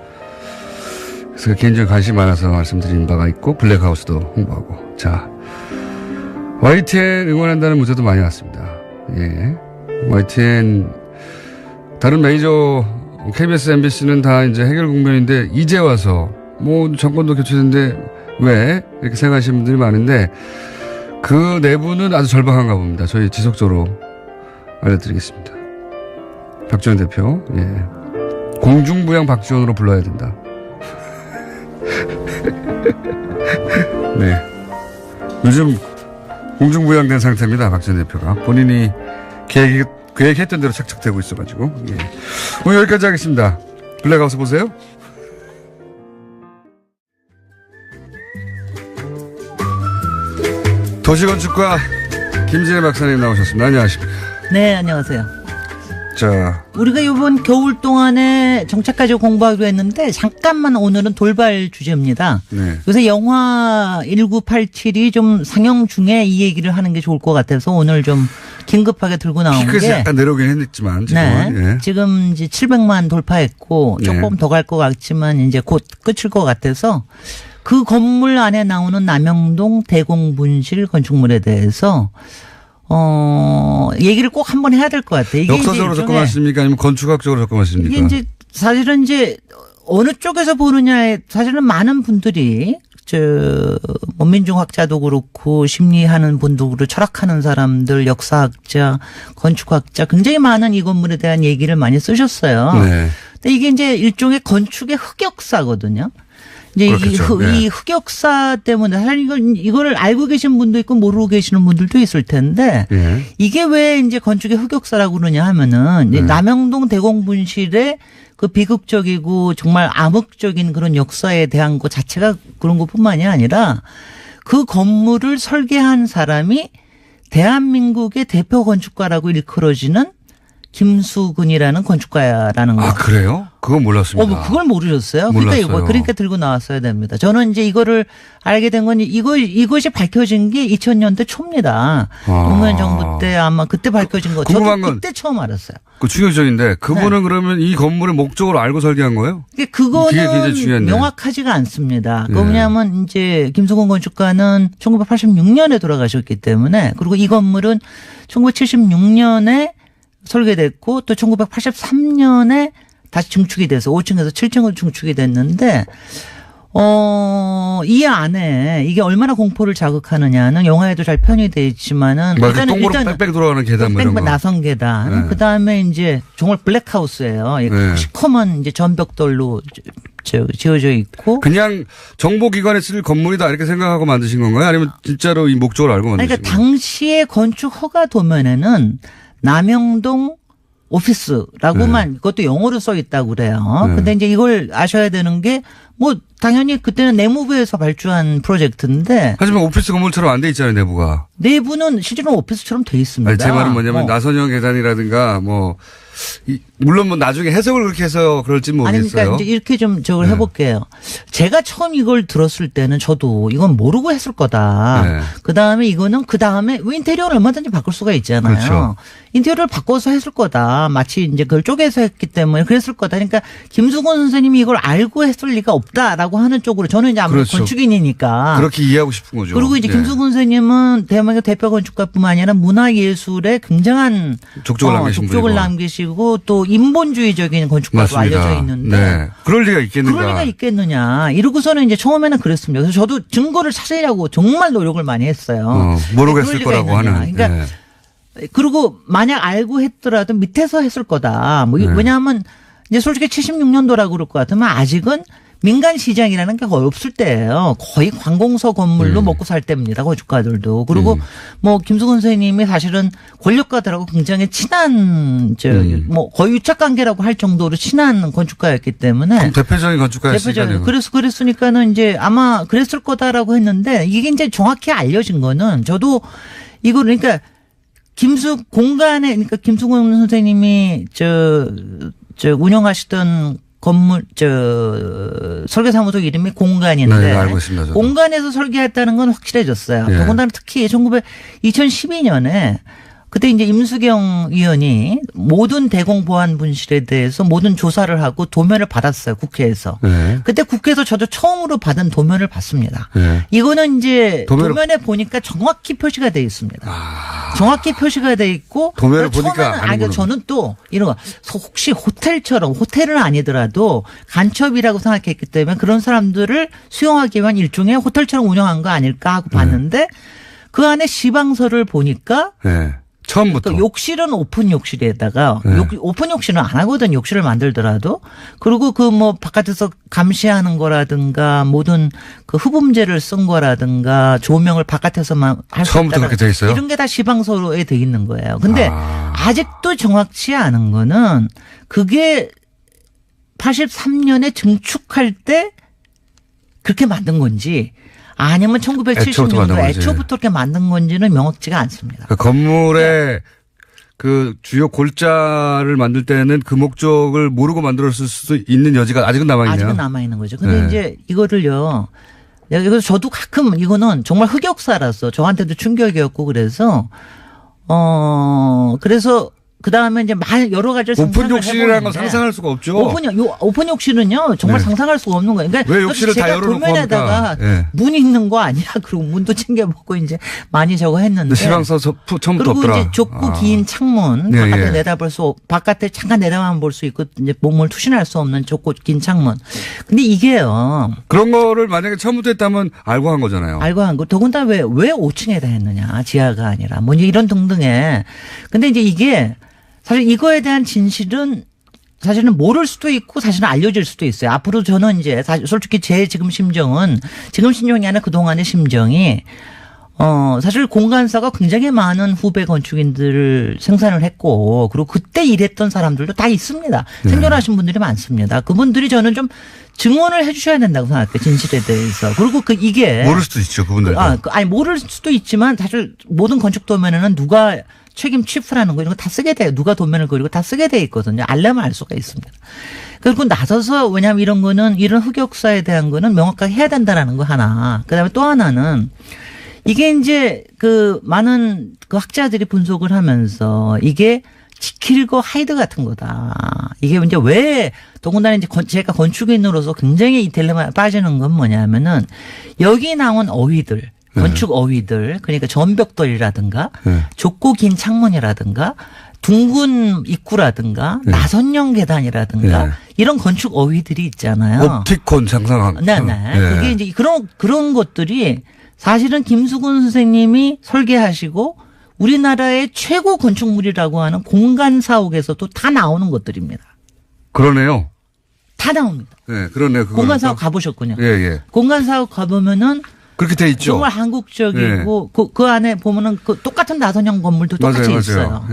그래서 개인적인 관심이 많아서 말씀드린 바가 있고 블랙하우스도 홍보하고. 자, YTN 응원한다는 문자도 많이 왔습니다. 예, YTN 다른 메이저 KBS, MBC는 다 이제 해결 국면인데 이제 와서 뭐 정권도 교체됐는데 왜 이렇게 생각하시는 분들이 많은데 그 내부는 아주 절박한가 봅니다. 저희 지속적으로 알려드리겠습니다. 박지원 대표, 예, 공중부양 박지원으로 불러야 된다. 네, 요즘 공중부양된 상태입니다. 박지원 대표가 본인이 계획했던 대로 착착되고 있어가지고. 예. 오늘 여기까지 하겠습니다. 블랙하우스 보세요. 도시건축가 김진애 박사님 나오셨습니다. 안녕하십니까. 네, 안녕하세요. 자, 우리가 이번 겨울 동안에 정책까지 공부하기로 했는데 잠깐만 오늘은 돌발 주제입니다. 네. 요새 영화 1987이 좀 상영 중에 이 얘기를 하는 게 좋을 것 같아서 오늘 좀 긴급하게 들고 나온 피크에서 게. 약간 내려오긴 했지만 지금은. 네. 예. 지금 이제 700만 돌파했고 조금 네. 더 갈 것 같지만 이제 곧 끝일 것 같아서 그 건물 안에 나오는 남영동 대공분실 건축물에 대해서 얘기를 꼭 한번 해야 될 것 같아요. 이게 역사적으로 접근하십니까? 아니면 건축학적으로 접근하십니까? 이게 이제 사실은 이제 어느 쪽에서 보느냐에 사실은 많은 분들이 뭐 민중학자도 그렇고 심리하는 분도 그렇고 철학하는 사람들, 역사학자, 건축학자 굉장히 많은 이 건물에 대한 얘기를 많이 쓰셨어요. 네. 근데 이게 이제 일종의 건축의 흑역사거든요. 이제 그렇겠죠. 이 흑역사 때문에 사실 이걸 알고 계신 분도 있고 모르고 계시는 분들도 있을 텐데 예. 이게 왜 이제 건축의 흑역사라고 그러냐 하면은 이제 남영동 대공분실의 그 비극적이고 정말 암흑적인 그런 역사에 대한 것 자체가 그런 것뿐만이 아니라 그 건물을 설계한 사람이 대한민국의 대표 건축가라고 일컬어지는 김수근이라는 건축가라는 거. 아, 그래요? 그건 몰랐습니다. 뭐 그걸 모르셨어요? 몰랐어요. 그러니까 들고 나왔어야 됩니다. 저는 이제 이거를 알게 된 건 이것이 밝혀진 게 2000년대 초입니다. 노무현 정부 때 아마 그때 밝혀진 거. 저도 그때 처음 알았어요. 그 충격적인데 그분은 그러면 이 건물의 목적을 알고 설계한 거예요? 그거는 명확하지가 않습니다. 그 왜냐하면 이제 김수근 건축가는 1986년에 돌아가셨기 때문에 그리고 이 건물은 1976년에 설계됐고 또 1983년에 다시 증축이 돼서 5층에서 7층으로 증축이 됐는데 이 안에 이게 얼마나 공포를 자극하느냐는 영화에도 잘 표현이 되어 있지만은 일단 뺑뺑 돌아가는 계단 뭐 이런 거. 나선 계단. 네. 그다음에 이제 정말 블랙하우스예요. 네. 시커먼 이제 전벽돌로 지어져 있고 그냥 정보기관에 쓸 건물이다 이렇게 생각하고 만드신 건가요? 아니면 진짜로 이 목적을 알고 만드신 그러니까 건가요? 당시에 건축 허가 도면에는 남영동 오피스라고만 그것도 영어로 써 있다고 그래요. 근데 이제 이걸 아셔야 되는 게 뭐 당연히 그때는 내무부에서 발주한 프로젝트인데 하지만 오피스 건물처럼 안 돼 있잖아요, 내부가. 내부는 실제로 오피스처럼 돼 있습니다. 아니, 제 말은 뭐냐면 나선형 계단이라든가 뭐 물론 뭐 나중에 해석을 그렇게 해서 그럴지 모르겠어요. 아니 그러니까 이제 이렇게 좀 저걸 해볼게요. 제가 처음 이걸 들었을 때는 저도 이건 모르고 했을 거다. 네. 그다음에 이거는 그다음에 인테리어를 얼마든지 바꿀 수가 있잖아요. 그렇죠. 인테리어를 바꿔서 했을 거다. 마치 이제 그걸 쪼개서 했기 때문에 그랬을 거다. 그러니까 김수근 선생님이 이걸 알고 했을 리가 없다라고 하는 쪽으로 저는 이제 아무래도 그렇죠. 건축인이니까 그렇게 이해하고 싶은 거죠. 그리고 이제 김수근 선생님은 대한민국 대표 건축가뿐만 아니라 문화예술에 굉장한 족적을 남기시고 또 인본주의적인 건축가로 알려져 있는데 네. 그럴 리가 있겠는가. 그럴 리가 있겠느냐. 이러고서는 이제 처음에는 그랬습니다. 그래서 저도 증거를 찾으려고 정말 노력을 많이 했어요. 모르겠을 거라고 하는. 그러니까 그리고 만약 알고 했더라도 밑에서 했을 거다. 뭐 왜냐하면 이제 솔직히 76년도라고 그럴 것 같으면 아직은 민간 시장이라는 게 거의 없을 때예요. 거의 관공서 건물로 먹고 살 때입니다. 건축가들도. 그리고 뭐 김수근 선생님이 사실은 권력가들하고 굉장히 친한 뭐 거의 유착 관계라고 할 정도로 친한 건축가였기 때문에 대표적인 건축가였으니까요. 그래서 그랬으니까는 이제 아마 그랬을 거다라고 했는데 이게 이제 정확히 알려진 거는 저도 이거 그러니까 공간에 그러니까 김수근 선생님이 운영하시던 건물 설계사무소 이름이 공간인데 네, 알고 있습니다. 저도. 공간에서 설계했다는 건 확실해졌어요. 예. 더군다나 특히 2012년에 그때 이제 임수경 의원이 모든 대공보안 분실에 대해서 모든 조사를 하고 도면을 받았어요. 국회에서. 네. 그때 국회에서 저도 처음으로 받은 도면을 봤습니다. 네. 이거는 이제 도면에 보니까 정확히 표시가 되어 있습니다. 정확히 표시가 되어 있고 도면을 보니까 아니요. 저는 또 이런 거 혹시 호텔처럼 호텔은 아니더라도 간첩이라고 생각했기 때문에 그런 사람들을 수용하기 위한 일종의 호텔처럼 운영한 거 아닐까 하고 봤는데 그 안에 시방서를 보니까 네. 처음부터. 그러니까 욕실은 오픈 욕실에다가 네. 오픈 욕실은 안 하거든. 욕실을 만들더라도. 그리고 그 뭐 바깥에서 감시하는 거라든가 모든 그 흡음재를 쓴 거라든가 조명을 바깥에서만 할 수 있다. 처음부터 그렇게 돼 있어요? 이런 게 다 시방서에 돼 있는 거예요. 근데 아직도 정확치 않은 거는 그게 83년에 증축할 때 그렇게 만든 건지 아니면 1970년도 애초부터 그렇게 만든 건지는 명확치가 않습니다. 그 건물의 그 주요 골자를 만들 때는 그 목적을 모르고 만들었을 수도 있는 여지가 아직은 남아있네요. 아직은 남아있는 거죠. 근데 네. 이제 이거를요. 그래서 저도 가끔 이거는 정말 흑역사라서 저한테도 충격이었고 그래서 그 다음에 이제 여러 가지를 오픈 욕실이라는 건 상상할 수가 없죠. 오픈 욕실은요 정말 네. 상상할 수가 없는 거예요. 그러니까 왜 욕실을 다 열어놓고 도면에다가 네. 문 있는 거 아니야? 그리고 문도 챙겨보고 이제 많이 저거 했는데. 시방서 처음부터 그리고 없더라. 이제 좁고 긴 창문 네, 바깥에 예. 내다볼 바깥에 잠깐 내다만 볼 수 있고 이제 몸을 투신할 수 없는 좁고 긴 창문. 근데 이게요. 그런 거를 만약에 처음부터 했다면 알고 한 거잖아요. 알고 한 거. 더군다나 왜 5층에다 했느냐. 지하가 아니라. 뭐 이런 등등의. 근데 이제 이게 사실 이거에 대한 진실은 사실은 모를 수도 있고 사실은 알려질 수도 있어요. 앞으로 저는 이제 솔직히 제 지금 심정이 아니라 그동안의 심정이 사실 공간사가 굉장히 많은 후배 건축인들을 생산을 했고 그리고 그때 일했던 사람들도 다 있습니다. 생존하신 분들이 많습니다. 그분들이 저는 좀 증언을 해 주셔야 된다고 생각해요. 진실에 대해서. 그리고 이게 모를 수도 있죠. 그분들도. 아니 모를 수도 있지만 사실 모든 건축 도면에는 누가 책임 취프라는 거 이런 거 다 쓰게 돼요. 누가 도면을 그리고 다 쓰게 돼 있거든요. 알려면 알 수가 있습니다. 그리고 나서서 왜냐하면 이런 흑역사에 대한 거는 명확하게 해야 된다라는 거 하나. 그다음에 또 하나는 이게 이제 그 많은 그 학자들이 분석을 하면서 이게 지킬거 하이드 같은 거다. 이게 이제 왜 더군다나 이제 제가 건축인으로서 굉장히 이 딜레마에 빠지는 건 뭐냐면은 여기 나온 어휘들. 건축 어휘들 그러니까 전벽돌이라든가 좁고 긴 창문이라든가 둥근 입구라든가 나선형 계단이라든가 이런 건축 어휘들이 있잖아요. 옵티콘 상상하고. 네네. 그게 이제 그런 것들이 사실은 김수근 선생님이 설계하시고 우리나라의 최고 건축물이라고 하는 공간 사옥에서도 다 나오는 것들입니다. 그러네요. 다 나옵니다. 네, 그러네요. 공간 사옥 가보셨군요. 예. 공간 사옥 가보면은 그렇게 돼 있죠. 정말 한국적이고 그 안에 보면은 그 똑같은 나선형 건물도 똑같이 있어요.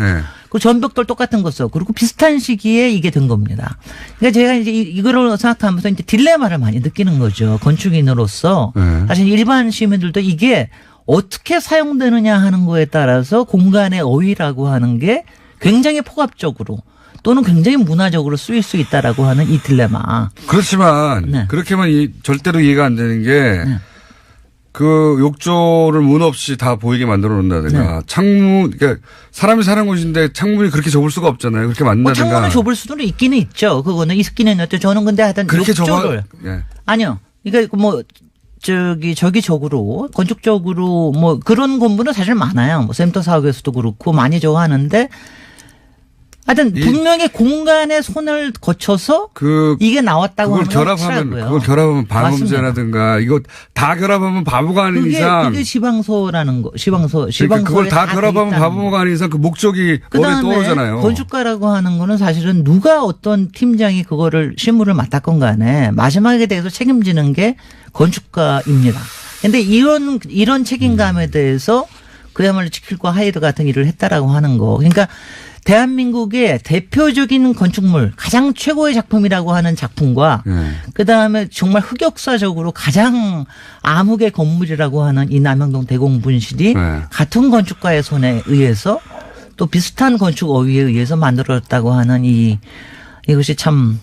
그리고 전벽돌 똑같은 거 써. 그리고 비슷한 시기에 이게 된 겁니다. 그러니까 제가 이제 이거를 생각하면서 이제 딜레마를 많이 느끼는 거죠. 건축인으로서. 사실 일반 시민들도 이게 어떻게 사용되느냐 하는 거에 따라서 공간의 어휘라고 하는 게 굉장히 포괄적으로 또는 굉장히 문화적으로 쓰일 수 있다라고 하는 이 딜레마. 그렇지만 그렇게만 절대로 이해가 안 되는 게 그 욕조를 문 없이 다 보이게 만들어 놓는다든가 창문, 그러니까 사람이 사는 곳인데 창문이 그렇게 좁을 수가 없잖아요. 그렇게 만든다든가. 창문을 좁을 수도 있기는 있죠. 그거는 있기는 있죠. 저는 근데 하여튼 욕조를. 아니요. 그러니까 뭐 저기적으로 건축적으로 뭐 그런 건물은 사실 많아요. 뭐 센터 사옥에서도 그렇고 많이 저거 하는데 하여튼 분명히 공간에 손을 거쳐서 이게 나왔다고 하는 건 확실하고요. 그걸 결합하면 방음제라든가 이거 다 결합하면 바보가 아닌 이상. 그게 시방서라는 거. 시방서. 그러니까 그걸 다 결합하면 바보가 아닌 이상 그 목적이 머리에 떠오르잖아요. 건축가라고 하는 거는 사실은 누가 어떤 팀장이 그거를 실무를 맡았건 간에 마지막에 대해서 책임지는 게 건축가입니다. 근데 이런 책임감에 대해서 그야말로 지킬과 하이드 같은 일을 했다라고 하는 거. 그러니까 대한민국의 대표적인 건축물 가장 최고의 작품이라고 하는 작품과 그다음에 정말 흑역사적으로 가장 암흑의 건물이라고 하는 이 남영동 대공분실이 같은 건축가의 손에 의해서 또 비슷한 건축 어휘에 의해서 만들어졌다고 하는 이것이 참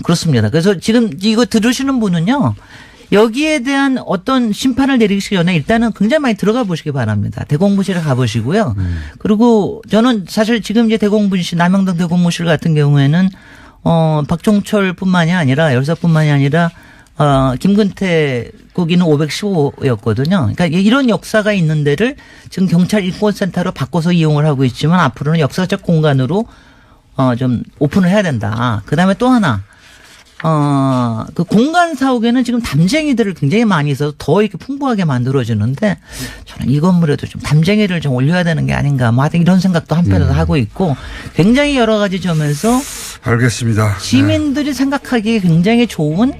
그렇습니다. 그래서 지금 이거 들으시는 분은요. 여기에 대한 어떤 심판을 내리기 전에 일단은 굉장히 많이 들어가 보시기 바랍니다. 대공분실에 가보시고요. 그리고 저는 사실 지금 이제 대공분실, 남영동 대공분실 같은 경우에는 박종철뿐만이 아니라 열사뿐만이 아니라 김근태 거기는 515였거든요. 그러니까 이런 역사가 있는 데를 지금 경찰 인권센터로 바꿔서 이용을 하고 있지만 앞으로는 역사적 공간으로 좀 오픈을 해야 된다. 그다음에 또 하나. 그 공간 사옥에는 지금 담쟁이들을 굉장히 많이 있어서 더 이렇게 풍부하게 만들어지는데 저는 이 건물에도 좀 담쟁이를 좀 올려야 되는 게 아닌가 뭐 하여튼 이런 생각도 한편으로 하고 있고 굉장히 여러 가지 점에서 알겠습니다. 시민들이 생각하기에 굉장히 좋은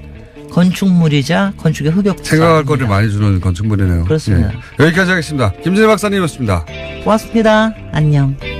건축물이자 건축의 흑역사. 생각할 거리를 많이 주는 건축물이네요. 그렇습니다. 예. 여기까지 하겠습니다. 김진애 박사님이었습니다. 고맙습니다. 안녕.